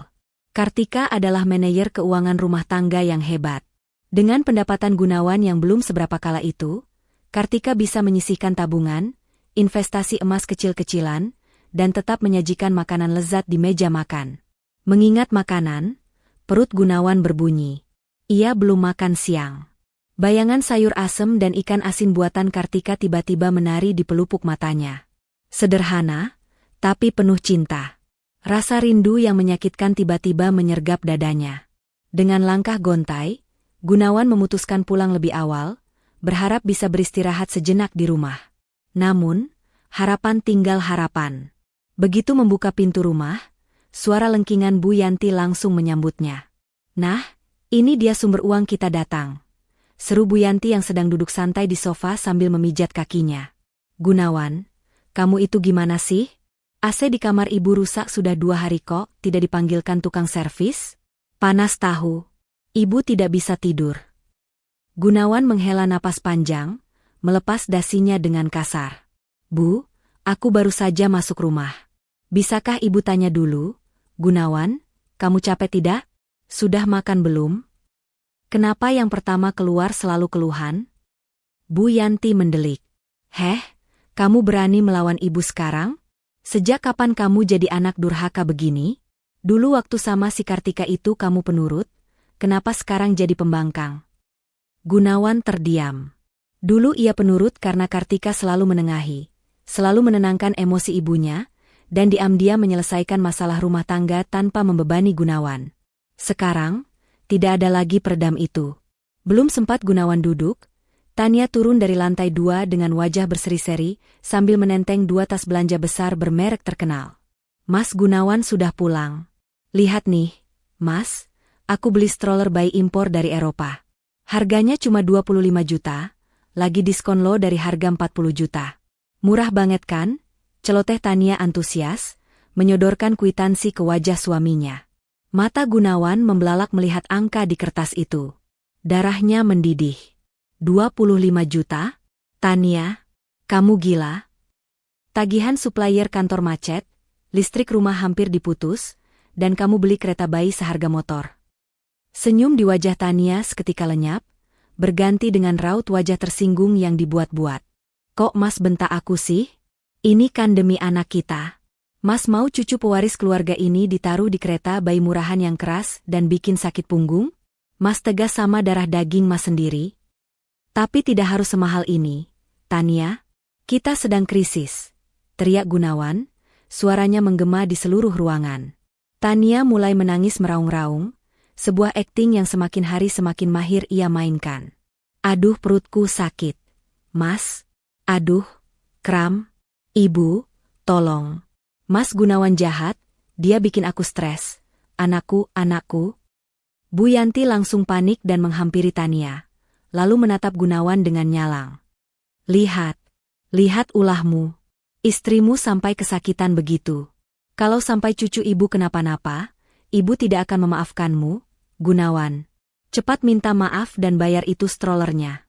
Kartika adalah manajer keuangan rumah tangga yang hebat. Dengan pendapatan Gunawan yang belum seberapa kala itu, Kartika bisa menyisihkan tabungan, investasi emas kecil-kecilan, dan tetap menyajikan makanan lezat di meja makan. Mengingat makanan, perut Gunawan berbunyi. Ia belum makan siang. Bayangan sayur asem dan ikan asin buatan Kartika tiba-tiba menari di pelupuk matanya. Sederhana, tapi penuh cinta. Rasa rindu yang menyakitkan tiba-tiba menyergap dadanya. Dengan langkah gontai, Gunawan memutuskan pulang lebih awal, berharap bisa beristirahat sejenak di rumah. Namun, harapan tinggal harapan. Begitu membuka pintu rumah, suara lengkingan Bu Yanti langsung menyambutnya. Nah, ini dia sumber uang kita datang. Seru Bu Yanti yang sedang duduk santai di sofa sambil memijat kakinya. Gunawan, kamu itu gimana sih? AC di kamar ibu rusak sudah 2 hari kok, tidak dipanggilkan tukang servis? Panas tahu. Ibu tidak bisa tidur. Gunawan menghela napas panjang, melepas dasinya dengan kasar. Bu, aku baru saja masuk rumah. Bisakah ibu tanya dulu? Gunawan, kamu capek tidak? Sudah makan belum? Kenapa yang pertama keluar selalu keluhan? Bu Yanti mendelik. Heh, kamu berani melawan ibu sekarang? Sejak kapan kamu jadi anak durhaka begini? Dulu waktu sama si Kartika itu kamu penurut, kenapa sekarang jadi pembangkang? Gunawan terdiam. Dulu ia penurut karena Kartika selalu menengahi, selalu menenangkan emosi ibunya, dan diam-diam menyelesaikan masalah rumah tangga tanpa membebani Gunawan. Sekarang, tidak ada lagi peredam itu. Belum sempat Gunawan duduk, Tania turun dari lantai 2 dengan wajah berseri-seri sambil menenteng 2 tas belanja besar bermerek terkenal. Mas Gunawan sudah pulang. Lihat nih, Mas, aku beli stroller bayi impor dari Eropa. Harganya cuma 25 juta, lagi diskon lo dari harga 40 juta. Murah banget kan? Celoteh Tania antusias, menyodorkan kwitansi ke wajah suaminya. Mata Gunawan membelalak melihat angka di kertas itu. Darahnya mendidih. 25 juta? Tania, kamu gila? Tagihan supplier kantor macet, listrik rumah hampir diputus, dan kamu beli kereta bayi seharga motor. Senyum di wajah Tania seketika lenyap, berganti dengan raut wajah tersinggung yang dibuat-buat. Kok Mas bentak aku sih? Ini kan demi anak kita. Mas mau cucu pewaris keluarga ini ditaruh di kereta bayi murahan yang keras dan bikin sakit punggung? Mas tegas sama darah daging Mas sendiri. Tapi tidak harus semahal ini, Tania. Kita sedang krisis, teriak Gunawan, suaranya menggema di seluruh ruangan. Tania mulai menangis meraung-raung, sebuah akting yang semakin hari semakin mahir ia mainkan. Aduh perutku sakit. Mas. Aduh. Kram. Ibu, tolong. Mas Gunawan jahat, dia bikin aku stres. Anakku. Bu Yanti langsung panik dan menghampiri Tania, lalu menatap Gunawan dengan nyalang. Lihat ulahmu. Istrimu sampai kesakitan begitu. Kalau sampai cucu ibu kenapa-napa, ibu tidak akan memaafkanmu, Gunawan. Cepat minta maaf dan bayar itu strollernya.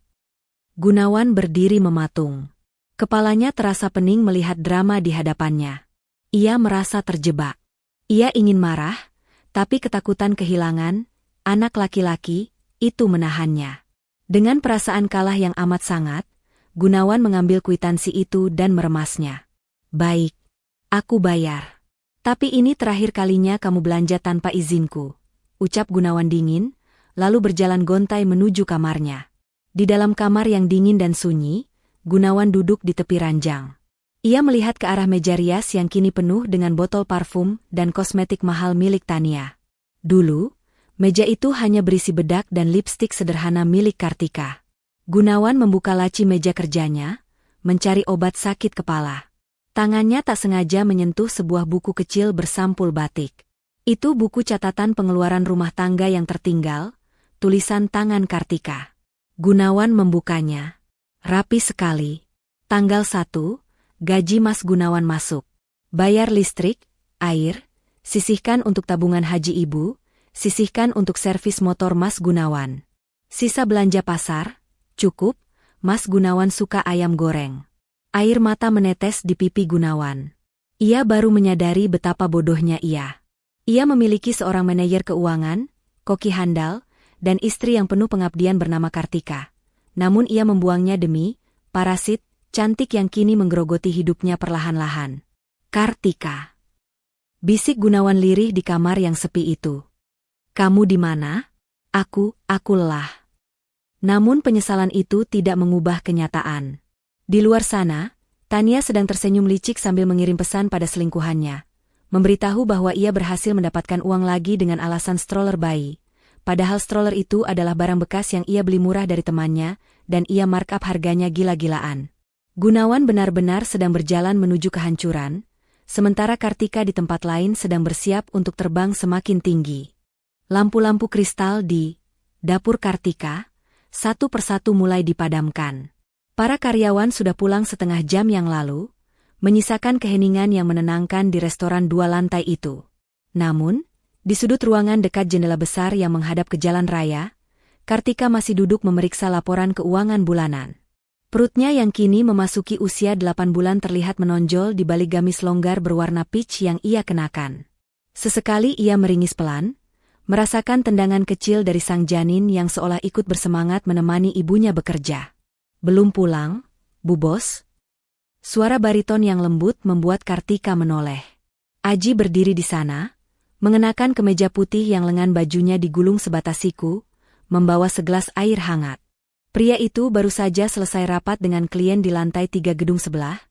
Gunawan berdiri mematung. Kepalanya terasa pening melihat drama di hadapannya. Ia merasa terjebak. Ia ingin marah, tapi ketakutan kehilangan anak laki-laki itu menahannya. Dengan perasaan kalah yang amat sangat, Gunawan mengambil kwitansi itu dan meremasnya. Baik, aku bayar. Tapi ini terakhir kalinya kamu belanja tanpa izinku, ucap Gunawan dingin, lalu berjalan gontai menuju kamarnya. Di dalam kamar yang dingin dan sunyi, Gunawan duduk di tepi ranjang. Ia melihat ke arah meja rias yang kini penuh dengan botol parfum dan kosmetik mahal milik Tania. Dulu, meja itu hanya berisi bedak dan lipstik sederhana milik Kartika. Gunawan membuka laci meja kerjanya, mencari obat sakit kepala. Tangannya tak sengaja menyentuh sebuah buku kecil bersampul batik. Itu buku catatan pengeluaran rumah tangga yang tertinggal, tulisan tangan Kartika. Gunawan membukanya. Rapi sekali. Tanggal 1, gaji Mas Gunawan masuk. Bayar listrik, air, sisihkan untuk tabungan haji ibu, sisihkan untuk servis motor Mas Gunawan. Sisa belanja pasar, cukup, Mas Gunawan suka ayam goreng. Air mata menetes di pipi Gunawan. Ia baru menyadari betapa bodohnya ia. Ia memiliki seorang manajer keuangan, koki handal, dan istri yang penuh pengabdian bernama Kartika. Namun ia membuangnya demi parasit cantik yang kini menggerogoti hidupnya perlahan-lahan. Kartika. Bisik Gunawan lirih di kamar yang sepi itu. Kamu di mana? Aku lelah. Namun penyesalan itu tidak mengubah kenyataan. Di luar sana, Tania sedang tersenyum licik sambil mengirim pesan pada selingkuhannya. Memberitahu bahwa ia berhasil mendapatkan uang lagi dengan alasan stroller bayi. Padahal stroller itu adalah barang bekas yang ia beli murah dari temannya, dan ia markup harganya gila-gilaan. Gunawan benar-benar sedang berjalan menuju kehancuran, sementara Kartika di tempat lain sedang bersiap untuk terbang semakin tinggi. Lampu-lampu kristal di dapur Kartika, satu persatu mulai dipadamkan. Para karyawan sudah pulang setengah jam yang lalu, menyisakan keheningan yang menenangkan di restoran 2 lantai itu. Namun, di sudut ruangan dekat jendela besar yang menghadap ke jalan raya, Kartika masih duduk memeriksa laporan keuangan bulanan. Perutnya yang kini memasuki usia 8 bulan terlihat menonjol di balik gamis longgar berwarna peach yang ia kenakan. Sesekali ia meringis pelan, merasakan tendangan kecil dari sang janin yang seolah ikut bersemangat menemani ibunya bekerja. Belum pulang, Bu Bos? Suara bariton yang lembut membuat Kartika menoleh. Aji berdiri di sana, mengenakan kemeja putih yang lengan bajunya digulung sebatas siku, membawa segelas air hangat. Pria itu baru saja selesai rapat dengan klien di lantai 3 gedung sebelah,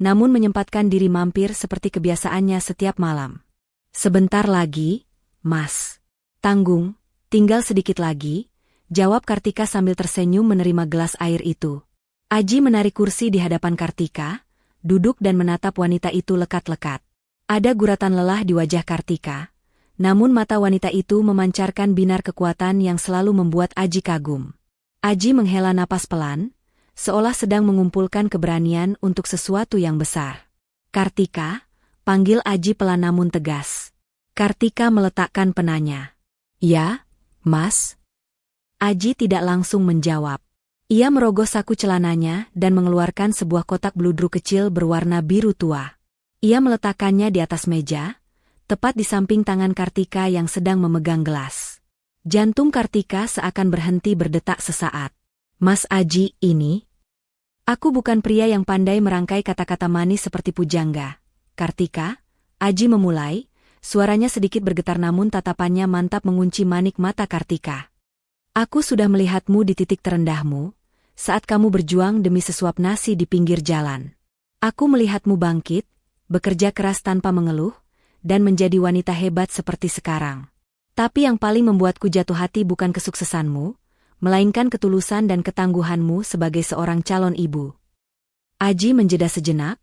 namun menyempatkan diri mampir seperti kebiasaannya setiap malam. Sebentar lagi, Mas. Tanggung, tinggal sedikit lagi, jawab Kartika sambil tersenyum menerima gelas air itu. Aji menarik kursi di hadapan Kartika, duduk dan menatap wanita itu lekat-lekat. Ada guratan lelah di wajah Kartika, namun mata wanita itu memancarkan binar kekuatan yang selalu membuat Aji kagum. Aji menghela napas pelan, seolah sedang mengumpulkan keberanian untuk sesuatu yang besar. Kartika, panggil Aji pelan namun tegas. Kartika meletakkan penanya. Ya, Mas. Aji tidak langsung menjawab. Ia merogoh saku celananya dan mengeluarkan sebuah kotak bludru kecil berwarna biru tua. Ia meletakkannya di atas meja, tepat di samping tangan Kartika yang sedang memegang gelas. Jantung Kartika seakan berhenti berdetak sesaat. Mas Aji, ini? Aku bukan pria yang pandai merangkai kata-kata manis seperti pujangga. Kartika, Aji memulai, suaranya sedikit bergetar namun tatapannya mantap mengunci manik mata Kartika. Aku sudah melihatmu di titik terendahmu, saat kamu berjuang demi sesuap nasi di pinggir jalan. Aku melihatmu bangkit, bekerja keras tanpa mengeluh, dan menjadi wanita hebat seperti sekarang. Tapi yang paling membuatku jatuh hati bukan kesuksesanmu, melainkan ketulusan dan ketangguhanmu sebagai seorang calon ibu. Aji menjeda sejenak,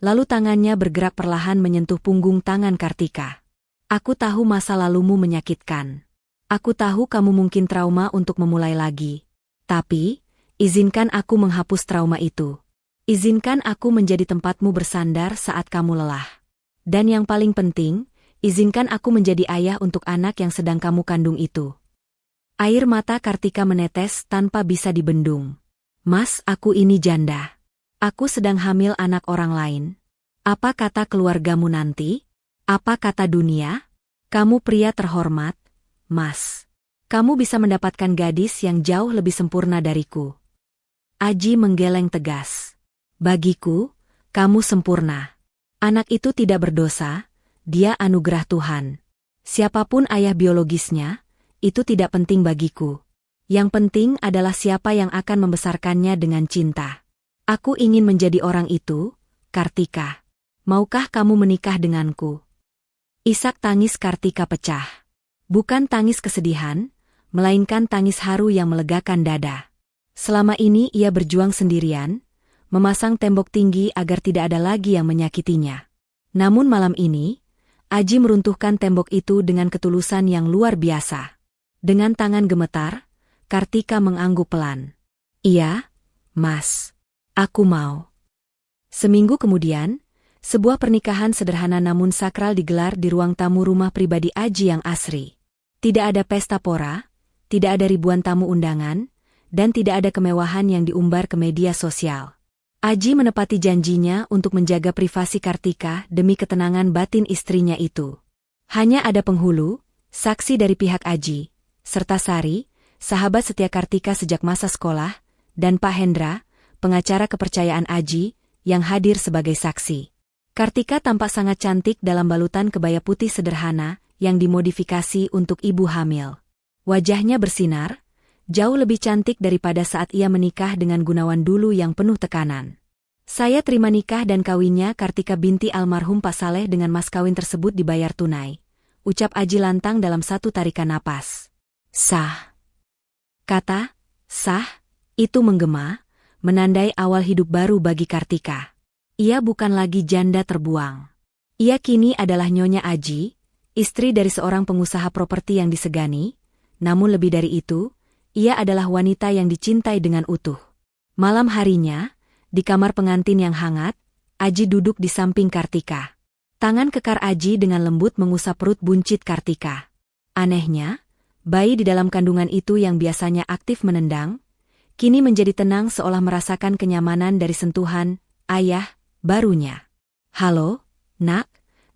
lalu tangannya bergerak perlahan menyentuh punggung tangan Kartika. Aku tahu masa lalumu menyakitkan. Aku tahu kamu mungkin trauma untuk memulai lagi. Tapi, izinkan aku menghapus trauma itu. Izinkan aku menjadi tempatmu bersandar saat kamu lelah. Dan yang paling penting, izinkan aku menjadi ayah untuk anak yang sedang kamu kandung itu. Air mata Kartika menetes tanpa bisa dibendung. Mas, aku ini janda. Aku sedang hamil anak orang lain. Apa kata keluargamu nanti? Apa kata dunia? Kamu pria terhormat, Mas. Kamu bisa mendapatkan gadis yang jauh lebih sempurna dariku. Aji menggeleng tegas. Bagiku, kamu sempurna. Anak itu tidak berdosa, dia anugerah Tuhan. Siapapun ayah biologisnya, itu tidak penting bagiku. Yang penting adalah siapa yang akan membesarkannya dengan cinta. Aku ingin menjadi orang itu, Kartika. Maukah kamu menikah denganku? Isak tangis Kartika pecah. Bukan tangis kesedihan, melainkan tangis haru yang melegakan dada. Selama ini ia berjuang sendirian, memasang tembok tinggi agar tidak ada lagi yang menyakitinya. Namun malam ini, Aji meruntuhkan tembok itu dengan ketulusan yang luar biasa. Dengan tangan gemetar, Kartika mengangguk pelan. Iya, Mas. Aku mau. Seminggu kemudian, sebuah pernikahan sederhana namun sakral digelar di ruang tamu rumah pribadi Aji yang asri. Tidak ada pesta pora, tidak ada ribuan tamu undangan, dan tidak ada kemewahan yang diumbar ke media sosial. Aji menepati janjinya untuk menjaga privasi Kartika demi ketenangan batin istrinya itu. Hanya ada penghulu, saksi dari pihak Aji, serta Sari, sahabat setia Kartika sejak masa sekolah, dan Pak Hendra, pengacara kepercayaan Aji, yang hadir sebagai saksi. Kartika tampak sangat cantik dalam balutan kebaya putih sederhana yang dimodifikasi untuk ibu hamil. Wajahnya bersinar, jauh lebih cantik daripada saat ia menikah dengan Gunawan dulu yang penuh tekanan. Saya terima nikah dan kawinnya Kartika binti almarhum Pak Saleh dengan mas kawin tersebut dibayar tunai. Ucap Aji lantang dalam satu tarikan napas. Sah. Kata, sah, itu menggema, menandai awal hidup baru bagi Kartika. Ia bukan lagi janda terbuang. Ia kini adalah Nyonya Aji, istri dari seorang pengusaha properti yang disegani, namun lebih dari itu, ia adalah wanita yang dicintai dengan utuh. Malam harinya, di kamar pengantin yang hangat, Aji duduk di samping Kartika. Tangan kekar Aji dengan lembut mengusap perut buncit Kartika. Anehnya, bayi di dalam kandungan itu yang biasanya aktif menendang, kini menjadi tenang seolah merasakan kenyamanan dari sentuhan ayah barunya. Halo, nak,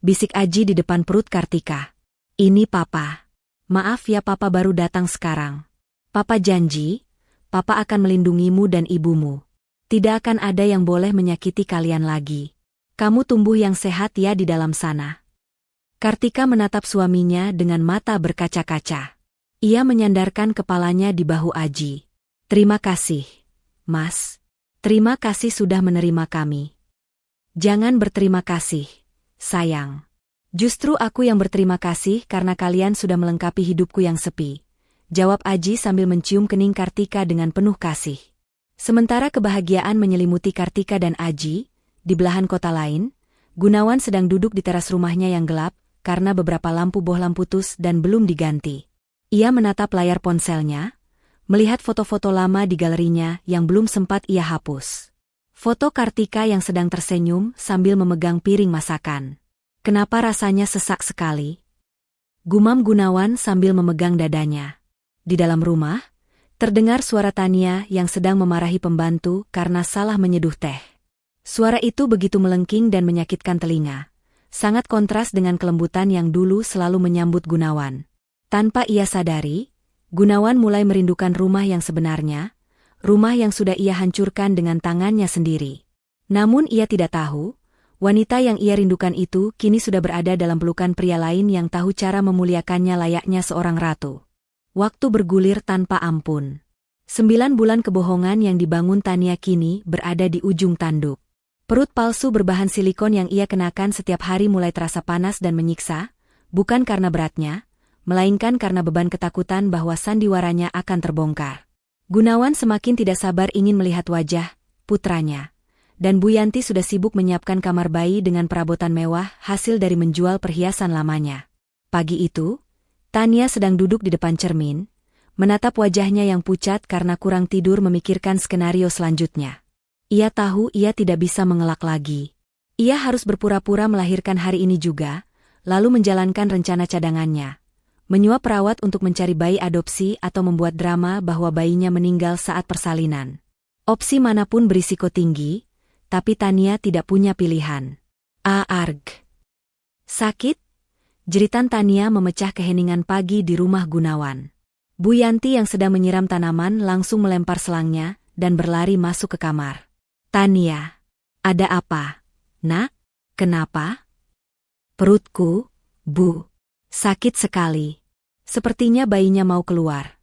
bisik Aji di depan perut Kartika. Ini papa. Maaf ya papa baru datang sekarang. Papa janji, papa akan melindungimu dan ibumu. Tidak akan ada yang boleh menyakiti kalian lagi. Kamu tumbuh yang sehat ya di dalam sana. Kartika menatap suaminya dengan mata berkaca-kaca. Ia menyandarkan kepalanya di bahu Aji. Terima kasih, Mas. Terima kasih sudah menerima kami. Jangan berterima kasih, sayang. Justru aku yang berterima kasih karena kalian sudah melengkapi hidupku yang sepi. Jawab Aji sambil mencium kening Kartika dengan penuh kasih. Sementara kebahagiaan menyelimuti Kartika dan Aji, di belahan kota lain, Gunawan sedang duduk di teras rumahnya yang gelap, karena beberapa lampu bohlam putus dan belum diganti. Ia menatap layar ponselnya, melihat foto-foto lama di galerinya yang belum sempat ia hapus. Foto Kartika yang sedang tersenyum sambil memegang piring masakan. Kenapa rasanya sesak sekali? Gumam Gunawan sambil memegang dadanya. Di dalam rumah, terdengar suara Tania yang sedang memarahi pembantu karena salah menyeduh teh. Suara itu begitu melengking dan menyakitkan telinga. Sangat kontras dengan kelembutan yang dulu selalu menyambut Gunawan. Tanpa ia sadari, Gunawan mulai merindukan rumah yang sebenarnya, rumah yang sudah ia hancurkan dengan tangannya sendiri. Namun ia tidak tahu, wanita yang ia rindukan itu kini sudah berada dalam pelukan pria lain yang tahu cara memuliakannya layaknya seorang ratu. Waktu bergulir tanpa ampun. 9 bulan kebohongan yang dibangun Tania kini berada di ujung tanduk. Perut palsu berbahan silikon yang ia kenakan setiap hari mulai terasa panas dan menyiksa, bukan karena beratnya, melainkan karena beban ketakutan bahwa sandiwaranya akan terbongkar. Gunawan semakin tidak sabar ingin melihat wajah putranya. Dan Bu Yanti sudah sibuk menyiapkan kamar bayi dengan perabotan mewah hasil dari menjual perhiasan lamanya. Pagi itu, Tania sedang duduk di depan cermin, menatap wajahnya yang pucat karena kurang tidur memikirkan skenario selanjutnya. Ia tahu ia tidak bisa mengelak lagi. Ia harus berpura-pura melahirkan hari ini juga, lalu menjalankan rencana cadangannya. Menyuap perawat untuk mencari bayi adopsi atau membuat drama bahwa bayinya meninggal saat persalinan. Opsi manapun berisiko tinggi, tapi Tania tidak punya pilihan. Arg. Sakit? Jeritan Tania memecah keheningan pagi di rumah Gunawan. Bu Yanti yang sedang menyiram tanaman langsung melempar selangnya dan berlari masuk ke kamar. Tania, ada apa? Nak, kenapa? Perutku, Bu, sakit sekali. Sepertinya bayinya mau keluar.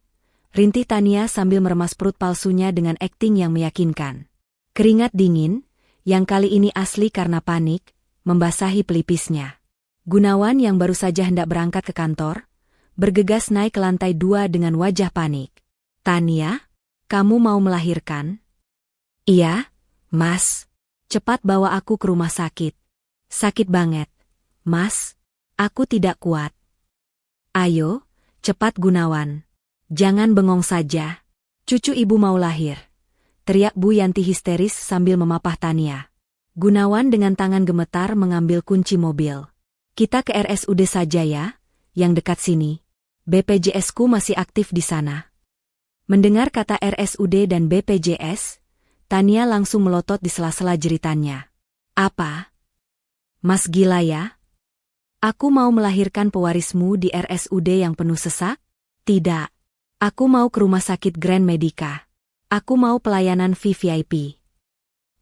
Rintih Tania sambil meremas perut palsunya dengan akting yang meyakinkan. Keringat dingin, yang kali ini asli karena panik, membasahi pelipisnya. Gunawan yang baru saja hendak berangkat ke kantor, bergegas naik ke lantai 2 dengan wajah panik. Tania, kamu mau melahirkan? Iya, Mas. Cepat bawa aku ke rumah sakit. Sakit banget. Mas, aku tidak kuat. Ayo, cepat Gunawan. Jangan bengong saja. Cucu ibu mau lahir. Teriak Bu Yanti histeris sambil memapah Tania. Gunawan dengan tangan gemetar mengambil kunci mobil. Kita ke RSUD saja ya, yang dekat sini. BPJS-ku masih aktif di sana. Mendengar kata RSUD dan BPJS, Tania langsung melotot di sela-sela jeritannya. Apa? Mas gila ya? Aku mau melahirkan pewarismu di RSUD yang penuh sesak? Tidak. Aku mau ke rumah sakit Grand Medica. Aku mau pelayanan VVIP.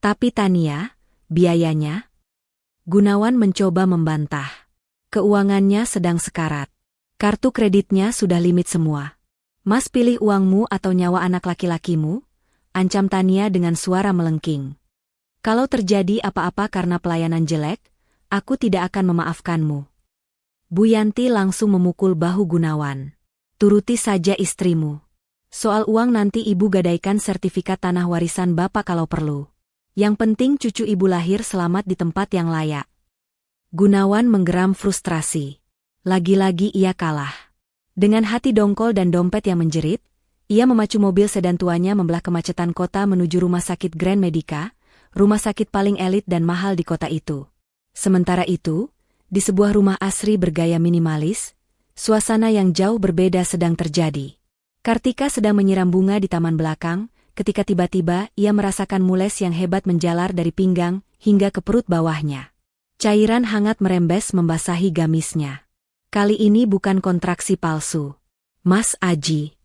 Tapi Tania, biayanya? Gunawan mencoba membantah. Keuangannya sedang sekarat. Kartu kreditnya sudah limit semua. Mas pilih uangmu atau nyawa anak laki-lakimu? Ancam Tania dengan suara melengking. Kalau terjadi apa-apa karena pelayanan jelek, aku tidak akan memaafkanmu. Bu Yanti langsung memukul bahu Gunawan. Turuti saja istrimu. Soal uang nanti ibu gadaikan sertifikat tanah warisan bapak kalau perlu. Yang penting cucu ibu lahir selamat di tempat yang layak. Gunawan menggeram frustrasi. Lagi-lagi ia kalah. Dengan hati dongkol dan dompet yang menjerit, ia memacu mobil sedan tuanya membelah kemacetan kota menuju rumah sakit Grand Medica, rumah sakit paling elit dan mahal di kota itu. Sementara itu, di sebuah rumah asri bergaya minimalis, suasana yang jauh berbeda sedang terjadi. Kartika sedang menyiram bunga di taman belakang, ketika tiba-tiba ia merasakan mules yang hebat menjalar dari pinggang hingga ke perut bawahnya. Cairan hangat merembes membasahi gamisnya. Kali ini bukan kontraksi palsu. Mas Aji.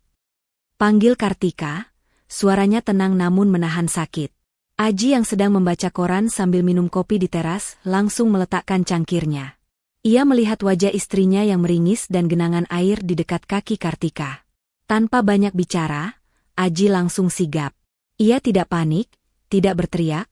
Panggil Kartika, suaranya tenang namun menahan sakit. Aji yang sedang membaca koran sambil minum kopi di teras langsung meletakkan cangkirnya. Ia melihat wajah istrinya yang meringis dan genangan air di dekat kaki Kartika. Tanpa banyak bicara, Aji langsung sigap. Ia tidak panik, tidak berteriak,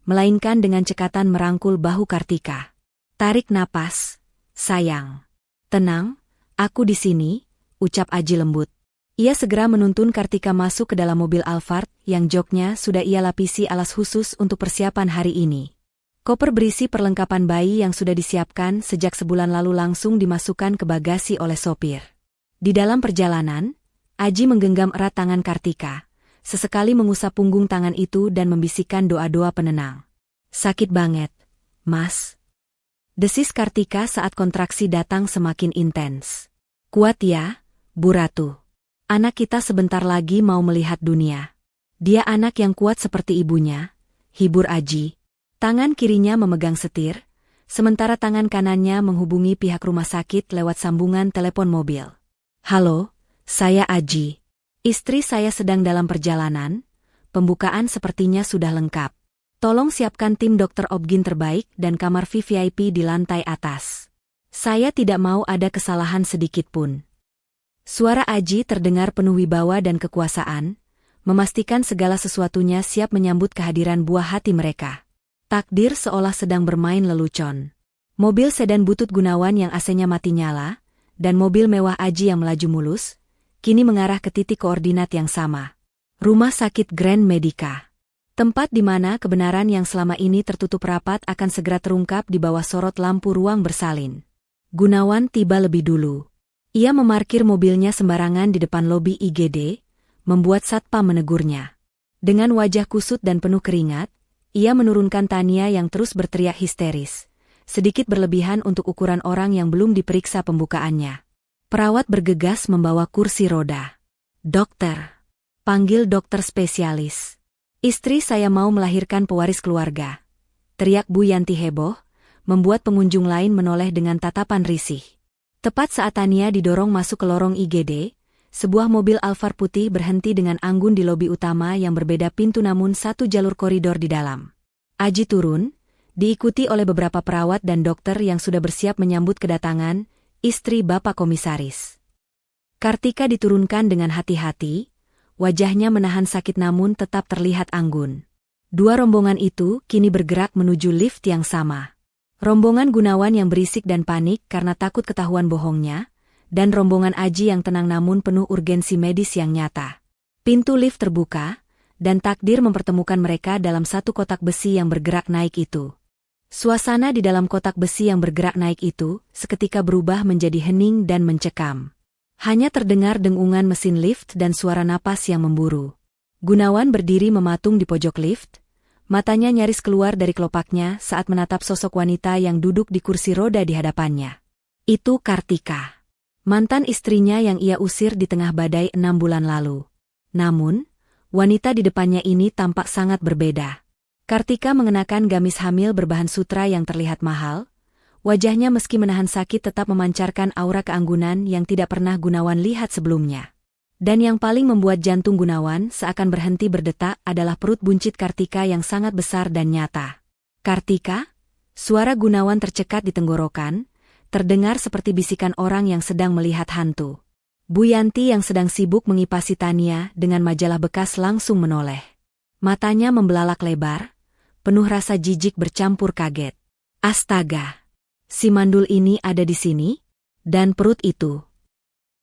melainkan dengan cekatan merangkul bahu Kartika. Tarik napas, sayang. Tenang, aku di sini, ucap Aji lembut. Ia segera menuntun Kartika masuk ke dalam mobil Alphard yang joknya sudah ia lapisi alas khusus untuk persiapan hari ini. Koper berisi perlengkapan bayi yang sudah disiapkan sejak sebulan lalu langsung dimasukkan ke bagasi oleh sopir. Di dalam perjalanan, Aji menggenggam erat tangan Kartika, sesekali mengusap punggung tangan itu dan membisikkan doa-doa penenang. Sakit banget, Mas. Desis Kartika saat kontraksi datang semakin intens. Kuat ya, Bu Ratu. Anak kita sebentar lagi mau melihat dunia. Dia anak yang kuat seperti ibunya, hibur Aji. Tangan kirinya memegang setir, sementara tangan kanannya menghubungi pihak rumah sakit lewat sambungan telepon mobil. Halo, Saya Aji. Istri saya sedang dalam perjalanan. Pembukaan sepertinya sudah lengkap. Tolong siapkan tim dokter Obgyn terbaik dan kamar VVIP di lantai atas. Saya tidak mau ada kesalahan sedikit pun. Suara Aji terdengar penuh wibawa dan kekuasaan, memastikan segala sesuatunya siap menyambut kehadiran buah hati mereka. Takdir seolah sedang bermain lelucon. Mobil sedan butut Gunawan yang AC-nya mati nyala, dan mobil mewah Aji yang melaju mulus, kini mengarah ke titik koordinat yang sama. Rumah sakit Grand Medica. Tempat di mana kebenaran yang selama ini tertutup rapat akan segera terungkap di bawah sorot lampu ruang bersalin. Gunawan tiba lebih dulu. Ia memarkir mobilnya sembarangan di depan lobi IGD, membuat satpam menegurnya. Dengan wajah kusut dan penuh keringat, ia menurunkan Tania yang terus berteriak histeris, sedikit berlebihan untuk ukuran orang yang belum diperiksa pembukaannya. Perawat bergegas membawa kursi roda. Dokter. Panggil dokter spesialis. Istri saya mau melahirkan pewaris keluarga. Teriak Bu Yanti heboh, membuat pengunjung lain menoleh dengan tatapan risih. Tepat saat Tania didorong masuk ke lorong IGD, sebuah mobil Alphard putih berhenti dengan anggun di lobi utama yang berbeda pintu namun satu jalur koridor di dalam. Aji turun, diikuti oleh beberapa perawat dan dokter yang sudah bersiap menyambut kedatangan istri Bapak Komisaris. Kartika diturunkan dengan hati-hati, wajahnya menahan sakit namun tetap terlihat anggun. Dua rombongan itu kini bergerak menuju lift yang sama. Rombongan Gunawan yang berisik dan panik karena takut ketahuan bohongnya, dan rombongan Aji yang tenang namun penuh urgensi medis yang nyata. Pintu lift terbuka, dan takdir mempertemukan mereka dalam satu kotak besi yang bergerak naik itu. Suasana di dalam kotak besi yang bergerak naik itu seketika berubah menjadi hening dan mencekam. Hanya terdengar dengungan mesin lift dan suara napas yang memburu. Gunawan berdiri mematung di pojok lift, matanya nyaris keluar dari kelopaknya saat menatap sosok wanita yang duduk di kursi roda di hadapannya. Itu Kartika, mantan istrinya yang ia usir di tengah badai 6 bulan lalu. Namun, wanita di depannya ini tampak sangat berbeda. Kartika mengenakan gamis hamil berbahan sutra yang terlihat mahal. Wajahnya meski menahan sakit tetap memancarkan aura keanggunan yang tidak pernah Gunawan lihat sebelumnya. Dan yang paling membuat jantung Gunawan seakan berhenti berdetak adalah perut buncit Kartika yang sangat besar dan nyata. Kartika? Suara Gunawan tercekat di tenggorokan, terdengar seperti bisikan orang yang sedang melihat hantu. Bu Yanti yang sedang sibuk mengipasi Tania dengan majalah bekas langsung menoleh. Matanya membelalak lebar, penuh rasa jijik bercampur kaget. Astaga! Si mandul ini ada di sini? Dan perut itu.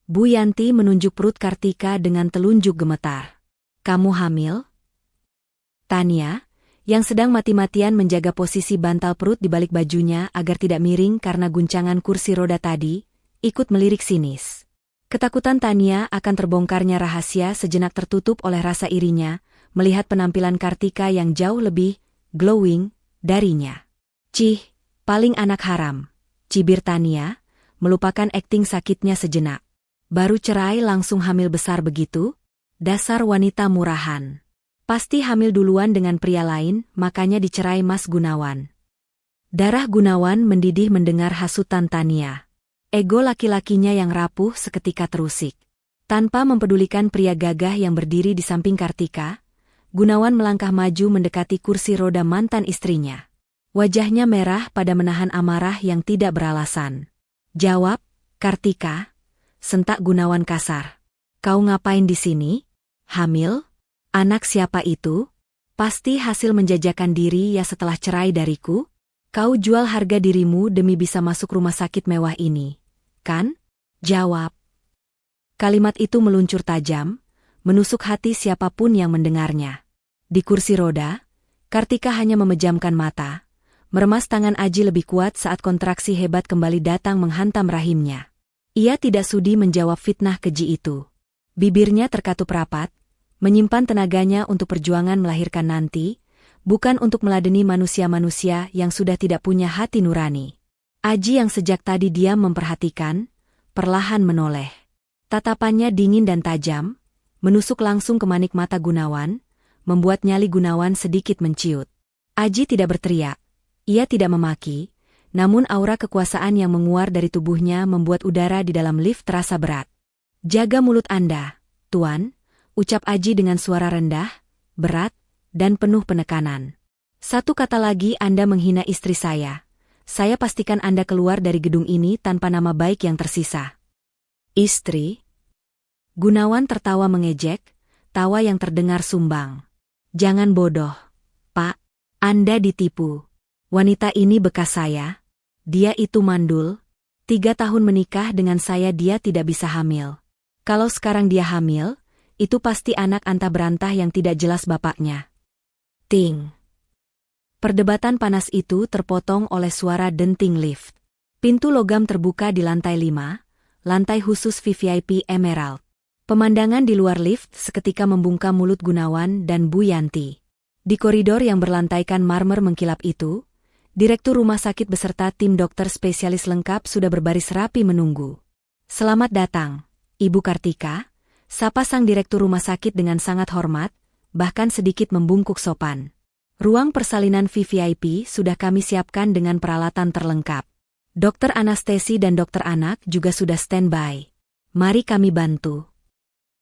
Bu Yanti menunjuk perut Kartika dengan telunjuk gemetar. Kamu hamil? Tania, yang sedang mati-matian menjaga posisi bantal perut di balik bajunya agar tidak miring karena guncangan kursi roda tadi, ikut melirik sinis. Ketakutan Tania akan terbongkarnya rahasia sejenak tertutup oleh rasa irinya, melihat penampilan Kartika yang jauh lebih glowing darinya. Cih, paling anak haram, cibir Tania, melupakan akting sakitnya sejenak. Baru cerai langsung hamil besar begitu? Dasar wanita murahan. Pasti hamil duluan dengan pria lain, makanya dicerai Mas Gunawan. Darah Gunawan mendidih mendengar hasutan Tania. Ego laki-lakinya yang rapuh seketika terusik. Tanpa mempedulikan pria gagah yang berdiri di samping Kartika, Gunawan melangkah maju mendekati kursi roda mantan istrinya. Wajahnya merah pada menahan amarah yang tidak beralasan. Jawab, Kartika. Sentak Gunawan kasar. Kau ngapain di sini? Hamil? Anak siapa itu? Pasti hasil menjajakan diri ya setelah cerai dariku? Kau jual harga dirimu demi bisa masuk rumah sakit mewah ini, kan? Jawab. Kalimat itu meluncur tajam, menusuk hati siapapun yang mendengarnya. Di kursi roda, Kartika hanya memejamkan mata, meremas tangan Aji lebih kuat saat kontraksi hebat kembali datang menghantam rahimnya. Ia tidak sudi menjawab fitnah keji itu. Bibirnya terkatup rapat, menyimpan tenaganya untuk perjuangan melahirkan nanti, bukan untuk meladeni manusia-manusia yang sudah tidak punya hati nurani. Aji yang sejak tadi diam memperhatikan, perlahan menoleh. Tatapannya dingin dan tajam, menusuk langsung ke manik mata Gunawan, membuat nyali Gunawan sedikit menciut. Aji tidak berteriak, ia tidak memaki, namun aura kekuasaan yang menguar dari tubuhnya membuat udara di dalam lift terasa berat. Jaga mulut Anda, Tuan, ucap Aji dengan suara rendah, berat, dan penuh penekanan. Satu kata lagi Anda menghina istri saya. Saya pastikan Anda keluar dari gedung ini tanpa nama baik yang tersisa. Istri? Gunawan tertawa mengejek, tawa yang terdengar sumbang. Jangan bodoh, Pak. Anda ditipu. Wanita ini bekas saya. Dia itu mandul. 3 tahun menikah dengan saya dia tidak bisa hamil. Kalau sekarang dia hamil, itu pasti anak antah berantah yang tidak jelas bapaknya. Ting. Perdebatan panas itu terpotong oleh suara denting lift. Pintu logam terbuka di lantai 5, lantai khusus VVIP Emerald. Pemandangan di luar lift seketika membungkam mulut Gunawan dan Bu Yanti. Di koridor yang berlantaikan marmer mengkilap itu, Direktur rumah sakit beserta tim dokter spesialis lengkap sudah berbaris rapi menunggu. Selamat datang, Ibu Kartika, sapa sang direktur rumah sakit dengan sangat hormat, bahkan sedikit membungkuk sopan. Ruang persalinan VVIP sudah kami siapkan dengan peralatan terlengkap. Dokter anestesi dan dokter anak juga sudah standby. Mari kami bantu.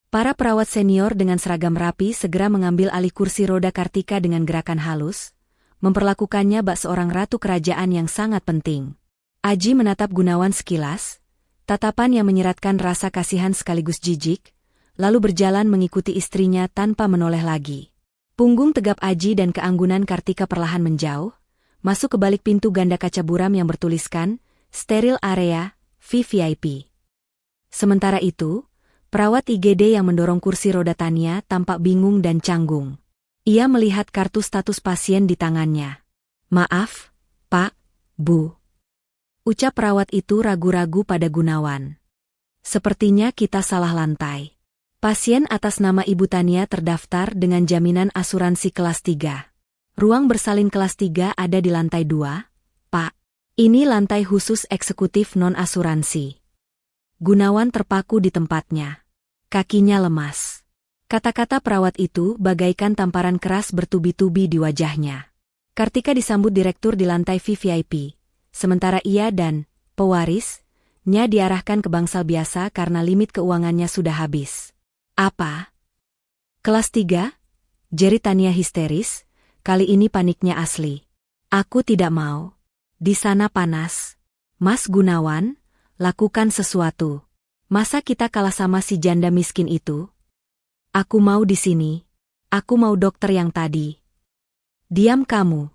Para perawat senior dengan seragam rapi segera mengambil alih kursi roda Kartika dengan gerakan halus, memperlakukannya bak seorang ratu kerajaan yang sangat penting. Aji menatap Gunawan sekilas, tatapan yang menyeratkan rasa kasihan sekaligus jijik, lalu berjalan mengikuti istrinya tanpa menoleh lagi. Punggung tegap Aji dan keanggunan Kartika perlahan menjauh, masuk ke balik pintu ganda kaca buram yang bertuliskan, Steril Area, VVIP. Sementara itu, perawat IGD yang mendorong kursi roda Tania tampak bingung dan canggung. Ia melihat kartu status pasien di tangannya. Maaf, Pak, Bu. Ucap perawat itu ragu-ragu pada Gunawan. Sepertinya kita salah lantai. Pasien atas nama Ibu Tania terdaftar dengan jaminan asuransi kelas 3. Ruang bersalin kelas 3 ada di lantai 2, Pak. Ini lantai khusus eksekutif non-asuransi. Gunawan terpaku di tempatnya. Kakinya lemas. Kata-kata perawat itu bagaikan tamparan keras bertubi-tubi di wajahnya. Kartika disambut direktur di lantai VVIP, sementara ia dan pewarisnya diarahkan ke bangsal biasa karena limit keuangannya sudah habis. Apa? Kelas 3? Jerit Tania histeris, kali ini paniknya asli. Aku tidak mau. Di sana panas. Mas Gunawan, lakukan sesuatu. Masa kita kalah sama si janda miskin itu? Aku mau di sini. Aku mau dokter yang tadi. Diam kamu.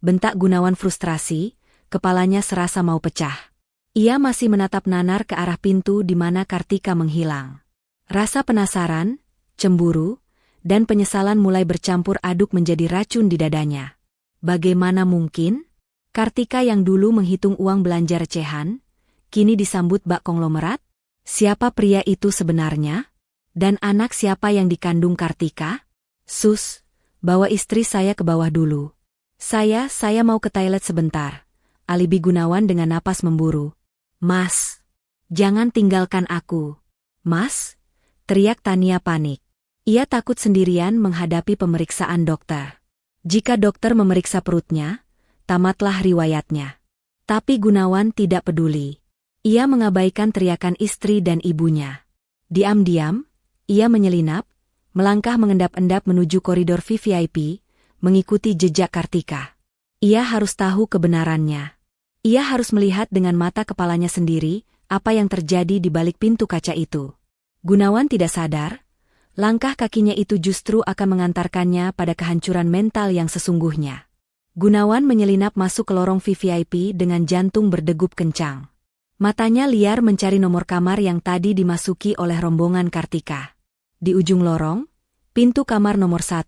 Bentak Gunawan frustrasi, kepalanya serasa mau pecah. Ia masih menatap nanar ke arah pintu di mana Kartika menghilang. Rasa penasaran, cemburu, dan penyesalan mulai bercampur aduk menjadi racun di dadanya. Bagaimana mungkin? Kartika yang dulu menghitung uang belanja recehan, kini disambut bak konglomerat? Siapa pria itu sebenarnya? Dan anak siapa yang dikandung Kartika? Sus, bawa istri saya ke bawah dulu. Saya mau ke toilet sebentar. Alibi Gunawan dengan napas memburu. Mas, jangan tinggalkan aku. Mas, teriak Tania panik. Ia takut sendirian menghadapi pemeriksaan dokter. Jika dokter memeriksa perutnya, tamatlah riwayatnya. Tapi Gunawan tidak peduli. Ia mengabaikan teriakan istri dan ibunya. Diam-diam, ia menyelinap, melangkah mengendap-endap menuju koridor VVIP, mengikuti jejak Kartika. Ia harus tahu kebenarannya. Ia harus melihat dengan mata kepalanya sendiri apa yang terjadi di balik pintu kaca itu. Gunawan tidak sadar, langkah kakinya itu justru akan mengantarkannya pada kehancuran mental yang sesungguhnya. Gunawan menyelinap masuk ke lorong VVIP dengan jantung berdegup kencang. Matanya liar mencari nomor kamar yang tadi dimasuki oleh rombongan Kartika. Di ujung lorong, pintu kamar nomor 1,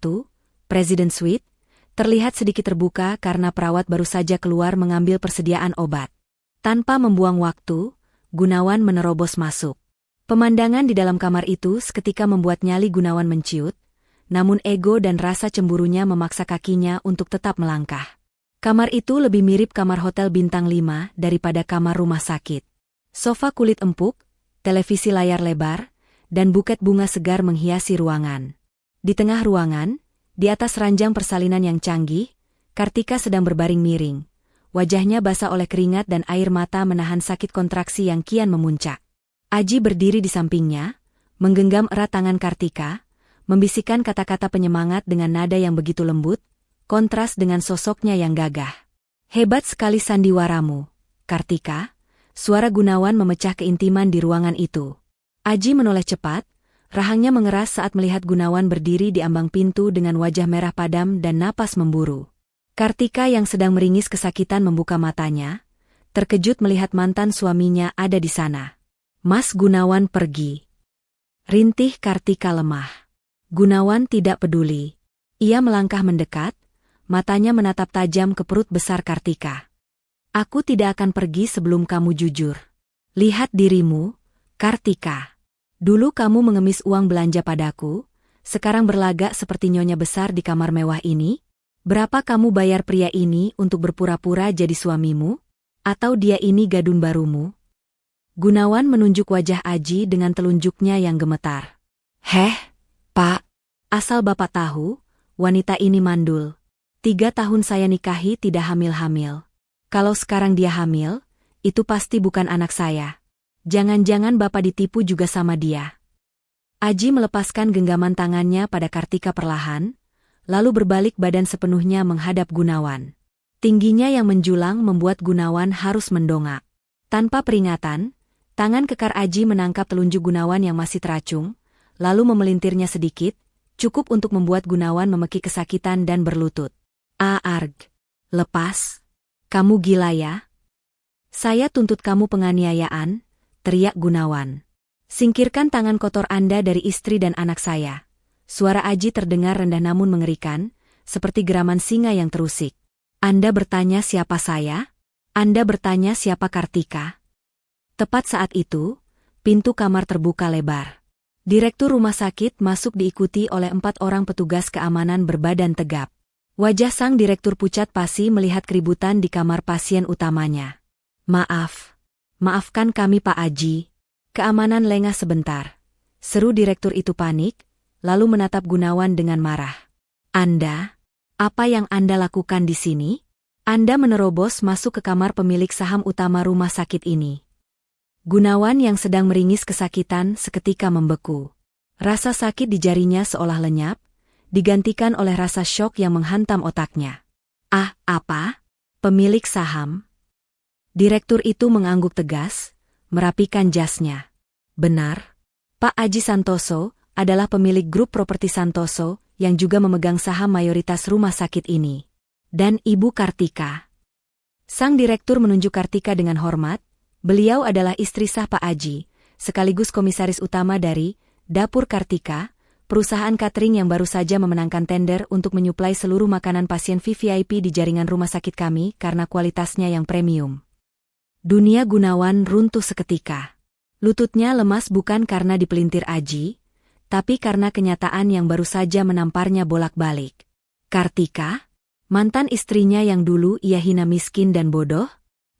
President Suite, terlihat sedikit terbuka karena perawat baru saja keluar mengambil persediaan obat. Tanpa membuang waktu, Gunawan menerobos masuk. Pemandangan di dalam kamar itu seketika membuat nyali Gunawan menciut, namun ego dan rasa cemburunya memaksa kakinya untuk tetap melangkah. Kamar itu lebih mirip kamar hotel bintang 5 daripada kamar rumah sakit. Sofa kulit empuk, televisi layar lebar, dan buket bunga segar menghiasi ruangan. Di tengah ruangan, di atas ranjang persalinan yang canggih, Kartika sedang berbaring miring. Wajahnya basah oleh keringat dan air mata menahan sakit kontraksi yang kian memuncak. Aji berdiri di sampingnya, menggenggam erat tangan Kartika, membisikkan kata-kata penyemangat dengan nada yang begitu lembut, kontras dengan sosoknya yang gagah. Hebat sekali sandiwaramu, Kartika. Suara Gunawan memecah keintiman di ruangan itu. Aji menoleh cepat, rahangnya mengeras saat melihat Gunawan berdiri di ambang pintu dengan wajah merah padam dan napas memburu. Kartika yang sedang meringis kesakitan membuka matanya, terkejut melihat mantan suaminya ada di sana. Mas Gunawan pergi. Rintih Kartika lemah. Gunawan tidak peduli. Ia melangkah mendekat, matanya menatap tajam ke perut besar Kartika. Aku tidak akan pergi sebelum kamu jujur. Lihat dirimu, Kartika. Dulu kamu mengemis uang belanja padaku, sekarang berlagak seperti nyonya besar di kamar mewah ini? Berapa kamu bayar pria ini untuk berpura-pura jadi suamimu? Atau dia ini gadun barumu? Gunawan menunjuk wajah Aji dengan telunjuknya yang gemetar. Heh, Pak. Asal Bapak tahu, wanita ini mandul. 3 tahun saya nikahi tidak hamil-hamil. Kalau sekarang dia hamil, itu pasti bukan anak saya. Jangan-jangan Bapak ditipu juga sama dia. Aji melepaskan genggaman tangannya pada Kartika perlahan, lalu berbalik badan sepenuhnya menghadap Gunawan. Tingginya yang menjulang membuat Gunawan harus mendongak. Tanpa peringatan, tangan kekar Aji menangkap telunjuk Gunawan yang masih teracung, lalu memelintirnya sedikit, cukup untuk membuat Gunawan memekik kesakitan dan berlutut. Arg. Lepas. Kamu gila ya? Saya tuntut kamu penganiayaan, teriak Gunawan. Singkirkan tangan kotor Anda dari istri dan anak saya. Suara Aji terdengar rendah namun mengerikan, seperti geraman singa yang terusik. Anda bertanya siapa saya? Anda bertanya siapa Kartika? Tepat saat itu, pintu kamar terbuka lebar. Direktur rumah sakit masuk diikuti oleh 4 orang petugas keamanan berbadan tegap. Wajah sang direktur pucat pasi melihat keributan di kamar pasien utamanya. Maafkan kami Pak Aji. Keamanan lengah sebentar. Seru direktur itu panik, lalu menatap Gunawan dengan marah. Anda? Apa yang Anda lakukan di sini? Anda menerobos masuk ke kamar pemilik saham utama rumah sakit ini. Gunawan yang sedang meringis kesakitan seketika membeku. Rasa sakit di jarinya seolah lenyap, digantikan oleh rasa syok yang menghantam otaknya. Apa? Pemilik saham? Direktur itu mengangguk tegas, merapikan jasnya. Benar. Pak Aji Santoso adalah pemilik grup properti Santoso yang juga memegang saham mayoritas rumah sakit ini. Dan Ibu Kartika. Sang direktur menunjuk Kartika dengan hormat. Beliau adalah istri sah Pak Aji, sekaligus komisaris utama dari Dapur Kartika, perusahaan catering yang baru saja memenangkan tender untuk menyuplai seluruh makanan pasien VVIP di jaringan rumah sakit kami karena kualitasnya yang premium. Dunia Gunawan runtuh seketika. Lututnya lemas bukan karena dipelintir Aji, tapi karena kenyataan yang baru saja menamparnya bolak-balik. Kartika, mantan istrinya yang dulu ia hina miskin dan bodoh,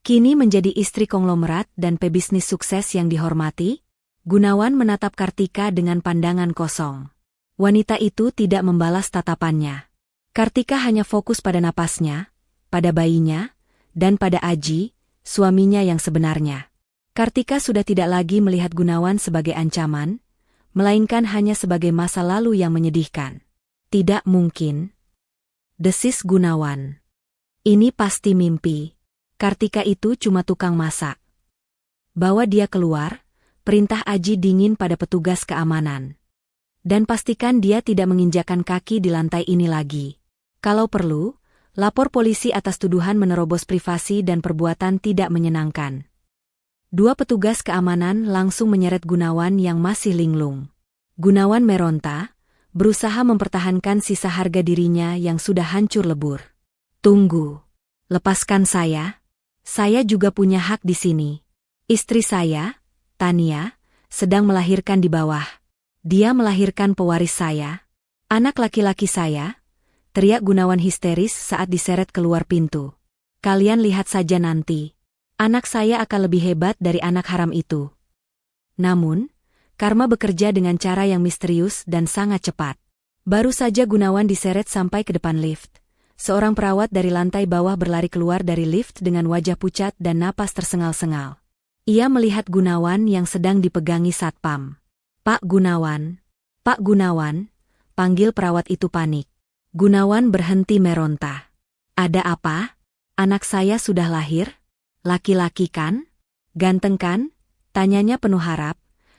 kini menjadi istri konglomerat dan pebisnis sukses yang dihormati. Gunawan menatap Kartika dengan pandangan kosong. Wanita itu tidak membalas tatapannya. Kartika hanya fokus pada napasnya, pada bayinya, dan pada Aji, suaminya yang sebenarnya. Kartika sudah tidak lagi melihat Gunawan sebagai ancaman, melainkan hanya sebagai masa lalu yang menyedihkan. Tidak mungkin. Desis Gunawan. Ini pasti mimpi. Kartika itu cuma tukang masak. Bawa dia keluar, perintah Aji dingin pada petugas keamanan. Dan pastikan dia tidak menginjakkan kaki di lantai ini lagi. Kalau perlu, lapor polisi atas tuduhan menerobos privasi dan perbuatan tidak menyenangkan. 2 petugas keamanan langsung menyeret Gunawan yang masih linglung. Gunawan meronta, berusaha mempertahankan sisa harga dirinya yang sudah hancur lebur. Tunggu. Lepaskan saya. Saya juga punya hak di sini. Istri saya, Tania, sedang melahirkan di bawah. Dia melahirkan pewaris saya. Anak laki-laki saya, teriak Gunawan histeris saat diseret keluar pintu. Kalian lihat saja nanti. Anak saya akan lebih hebat dari anak haram itu. Namun, karma bekerja dengan cara yang misterius dan sangat cepat. Baru saja Gunawan diseret sampai ke depan lift. Seorang perawat dari lantai bawah berlari keluar dari lift dengan wajah pucat dan napas tersengal-sengal. Ia melihat Gunawan yang sedang dipegangi satpam. Pak Gunawan, Pak Gunawan, panggil perawat itu panik. Gunawan berhenti meronta. Ada apa? Anak saya sudah lahir? Laki-laki kan? Ganteng kan? Tanyanya penuh harap,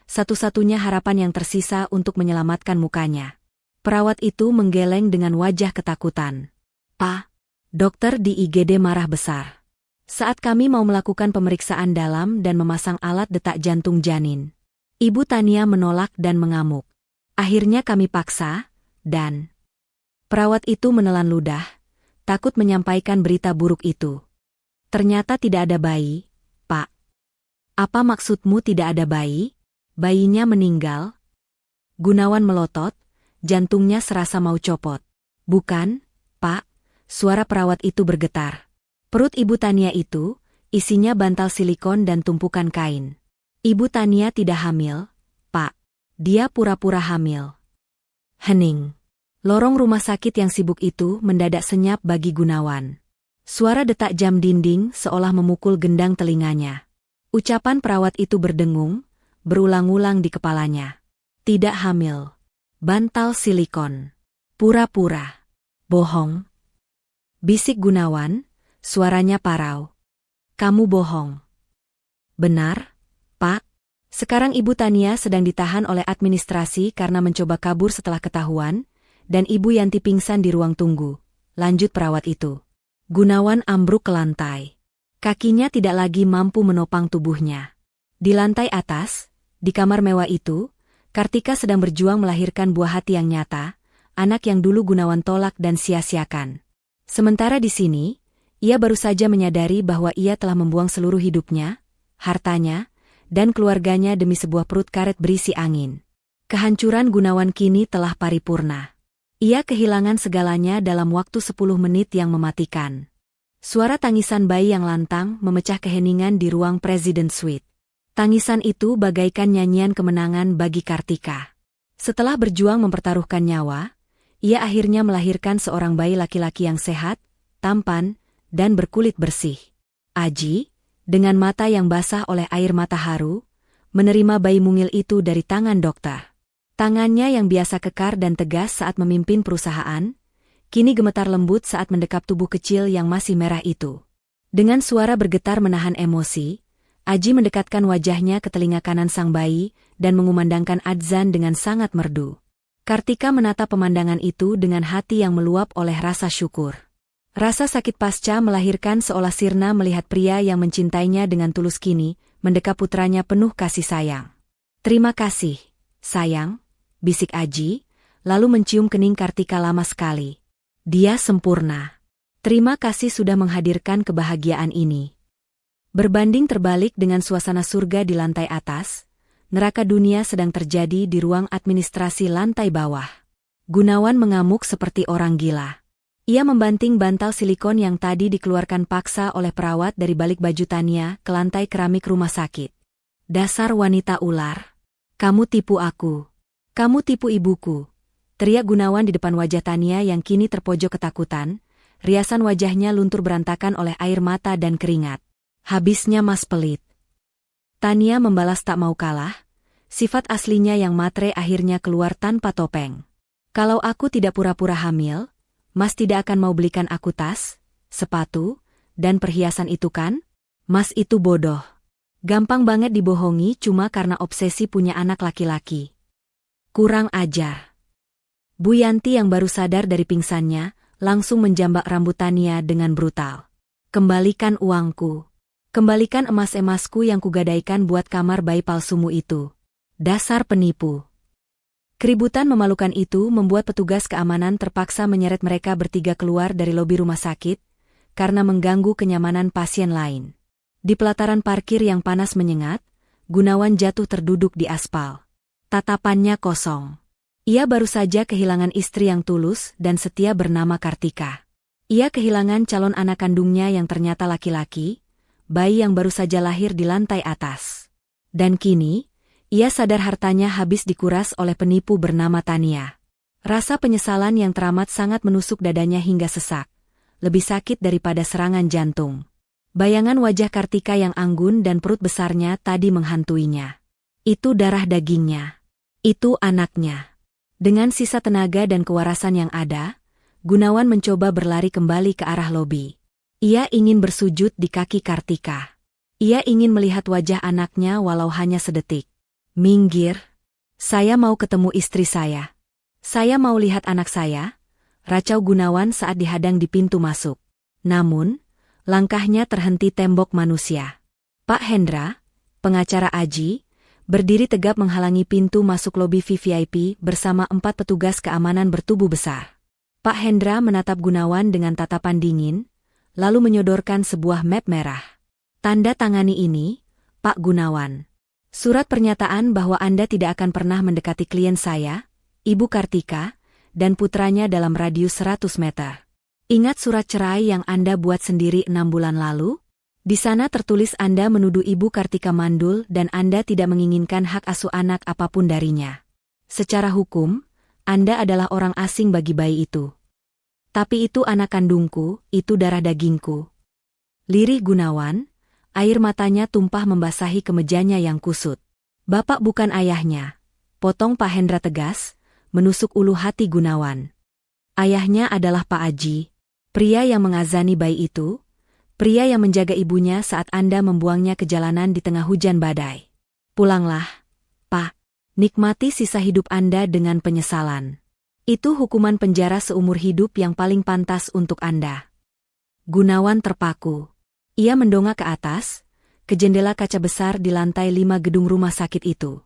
satu-satunya harapan yang tersisa untuk menyelamatkan mukanya. Perawat itu menggeleng dengan wajah ketakutan. Pak, dokter di IGD marah besar. Saat kami mau melakukan pemeriksaan dalam dan memasang alat detak jantung janin. Ibu Tania menolak dan mengamuk. Akhirnya kami paksa, dan perawat itu menelan ludah, takut menyampaikan berita buruk itu. Ternyata tidak ada bayi, Pak. Apa maksudmu tidak ada bayi? Bayinya meninggal? Gunawan melotot, jantungnya serasa mau copot. Bukan, Pak, suara perawat itu bergetar. Perut Ibu Tania itu, isinya bantal silikon dan tumpukan kain. Ibu Tania tidak hamil, Pak. Dia pura-pura hamil. Hening. Lorong rumah sakit yang sibuk itu mendadak senyap bagi Gunawan. Suara detak jam dinding seolah memukul gendang telinganya. Ucapan perawat itu berdengung, berulang-ulang di kepalanya. Tidak hamil. Bantal silikon. Pura-pura. Bohong. Bisik Gunawan, suaranya parau. Kamu bohong. Benar, Pak. Sekarang Ibu Tania sedang ditahan oleh administrasi karena mencoba kabur setelah ketahuan, dan Ibu Yanti pingsan di ruang tunggu. Lanjut perawat itu. Gunawan ambruk ke lantai. Kakinya tidak lagi mampu menopang tubuhnya. Di lantai atas, di kamar mewah itu, Kartika sedang berjuang melahirkan buah hati yang nyata, anak yang dulu Gunawan tolak dan sia-siakan. Sementara di sini, ia baru saja menyadari bahwa ia telah membuang seluruh hidupnya, hartanya, dan keluarganya demi sebuah perut karet berisi angin. Kehancuran Gunawan kini telah paripurna. Ia kehilangan segalanya dalam waktu 10 menit yang mematikan. Suara tangisan bayi yang lantang memecah keheningan di ruang President Suite. Tangisan itu bagaikan nyanyian kemenangan bagi Kartika. Setelah berjuang mempertaruhkan nyawa, ia akhirnya melahirkan seorang bayi laki-laki yang sehat, tampan, dan berkulit bersih. Aji, dengan mata yang basah oleh air mata haru, menerima bayi mungil itu dari tangan dokter. Tangannya yang biasa kekar dan tegas saat memimpin perusahaan, kini gemetar lembut saat mendekap tubuh kecil yang masih merah itu. Dengan suara bergetar menahan emosi, Aji mendekatkan wajahnya ke telinga kanan sang bayi dan mengumandangkan adzan dengan sangat merdu. Kartika menatap pemandangan itu dengan hati yang meluap oleh rasa syukur. Rasa sakit pasca melahirkan seolah sirna melihat pria yang mencintainya dengan tulus kini, mendekap putranya penuh kasih sayang. Terima kasih, sayang, bisik Aji, lalu mencium kening Kartika lama sekali. Dia sempurna. Terima kasih sudah menghadirkan kebahagiaan ini. Berbanding terbalik dengan suasana surga di lantai atas, neraka dunia sedang terjadi di ruang administrasi lantai bawah. Gunawan mengamuk seperti orang gila. Ia membanting bantal silikon yang tadi dikeluarkan paksa oleh perawat dari balik baju Tania ke lantai keramik rumah sakit. Dasar wanita ular. Kamu tipu aku. Kamu tipu ibuku. Teriak Gunawan di depan wajah Tania yang kini terpojok ketakutan, riasan wajahnya luntur berantakan oleh air mata dan keringat. Habisnya mas pelit. Tania membalas tak mau kalah, sifat aslinya yang matre akhirnya keluar tanpa topeng. Kalau aku tidak pura-pura hamil, mas tidak akan mau belikan aku tas, sepatu, dan perhiasan itu kan? Mas itu bodoh. Gampang banget dibohongi cuma karena obsesi punya anak laki-laki. Kurang ajar. Bu Yanti yang baru sadar dari pingsannya, langsung menjambak rambut Tania dengan brutal. Kembalikan uangku. Kembalikan emas-emasku yang kugadaikan buat kamar bayi palsumu itu. Dasar penipu. Keributan memalukan itu membuat petugas keamanan terpaksa menyeret mereka bertiga keluar dari lobi rumah sakit, karena mengganggu kenyamanan pasien lain. Di pelataran parkir yang panas menyengat, Gunawan jatuh terduduk di aspal. Tatapannya kosong. Ia baru saja kehilangan istri yang tulus dan setia bernama Kartika. Ia kehilangan calon anak kandungnya yang ternyata laki-laki, bayi yang baru saja lahir di lantai atas. Dan kini, ia sadar hartanya habis dikuras oleh penipu bernama Tania. Rasa penyesalan yang teramat sangat menusuk dadanya hingga sesak. Lebih sakit daripada serangan jantung. Bayangan wajah Kartika yang anggun dan perut besarnya tadi menghantuinya. Itu darah dagingnya. Itu anaknya. Dengan sisa tenaga dan kewarasan yang ada, Gunawan mencoba berlari kembali ke arah lobi. Ia ingin bersujud di kaki Kartika. Ia ingin melihat wajah anaknya walau hanya sedetik. Minggir. Saya mau ketemu istri saya. Saya mau lihat anak saya, racau Gunawan saat dihadang di pintu masuk. Namun, langkahnya terhenti tembok manusia. Pak Hendra, pengacara Aji, berdiri tegap menghalangi pintu masuk lobi VVIP bersama 4 petugas keamanan bertubuh besar. Pak Hendra menatap Gunawan dengan tatapan dingin, lalu menyodorkan sebuah map merah. Tanda tangani ini, Pak Gunawan. Surat pernyataan bahwa Anda tidak akan pernah mendekati klien saya, Ibu Kartika, dan putranya dalam radius 100 meter. Ingat surat cerai yang Anda buat sendiri 6 bulan lalu? Di sana tertulis Anda menuduh Ibu Kartika mandul dan Anda tidak menginginkan hak asuh anak apapun darinya. Secara hukum, Anda adalah orang asing bagi bayi itu. Tapi itu anak kandungku, itu darah dagingku. Lirih Gunawan, air matanya tumpah membasahi kemejanya yang kusut. Bapak bukan ayahnya, potong Pak Hendra tegas, menusuk ulu hati Gunawan. Ayahnya adalah Pak Aji, pria yang mengazani bayi itu, pria yang menjaga ibunya saat Anda membuangnya ke jalanan di tengah hujan badai. Pulanglah, Pak. Nikmati sisa hidup Anda dengan penyesalan. Itu hukuman penjara seumur hidup yang paling pantas untuk Anda. Gunawan terpaku. Ia mendongak ke atas, ke jendela kaca besar di lantai 5 gedung rumah sakit itu.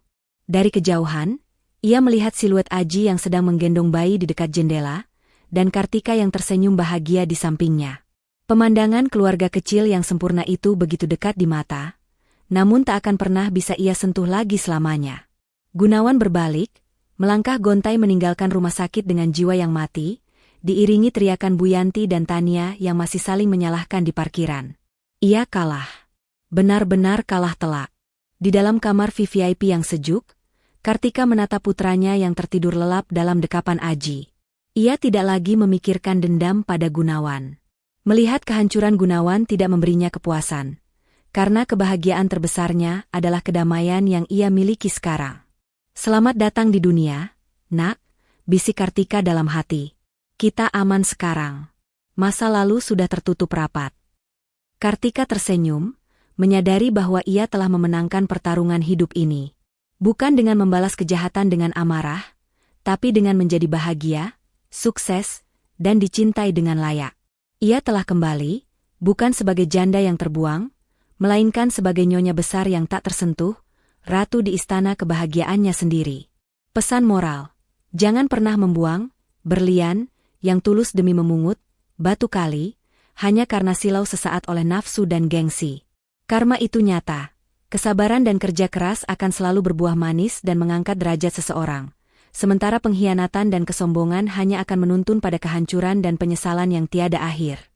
Dari kejauhan, ia melihat siluet Aji yang sedang menggendong bayi di dekat jendela, dan Kartika yang tersenyum bahagia di sampingnya. Pemandangan keluarga kecil yang sempurna itu begitu dekat di mata, namun tak akan pernah bisa ia sentuh lagi selamanya. Gunawan berbalik, melangkah gontai meninggalkan rumah sakit dengan jiwa yang mati, diiringi teriakan Bu Yanti dan Tania yang masih saling menyalahkan di parkiran. Ia kalah. Benar-benar kalah telak. Di dalam kamar VVIP yang sejuk, Kartika menatap putranya yang tertidur lelap dalam dekapan Aji. Ia tidak lagi memikirkan dendam pada Gunawan. Melihat kehancuran Gunawan tidak memberinya kepuasan, karena kebahagiaan terbesarnya adalah kedamaian yang ia miliki sekarang. Selamat datang di dunia, nak, bisik Kartika dalam hati. Kita aman sekarang. Masa lalu sudah tertutup rapat. Kartika tersenyum, menyadari bahwa ia telah memenangkan pertarungan hidup ini. Bukan dengan membalas kejahatan dengan amarah, tapi dengan menjadi bahagia, sukses, dan dicintai dengan layak. Ia telah kembali, bukan sebagai janda yang terbuang, melainkan sebagai nyonya besar yang tak tersentuh, ratu di istana kebahagiaannya sendiri. Pesan moral, jangan pernah membuang, berlian, yang tulus demi memungut, batu kali, hanya karena silau sesaat oleh nafsu dan gengsi. Karma itu nyata, kesabaran dan kerja keras akan selalu berbuah manis dan mengangkat derajat seseorang. Sementara pengkhianatan dan kesombongan hanya akan menuntun pada kehancuran dan penyesalan yang tiada akhir.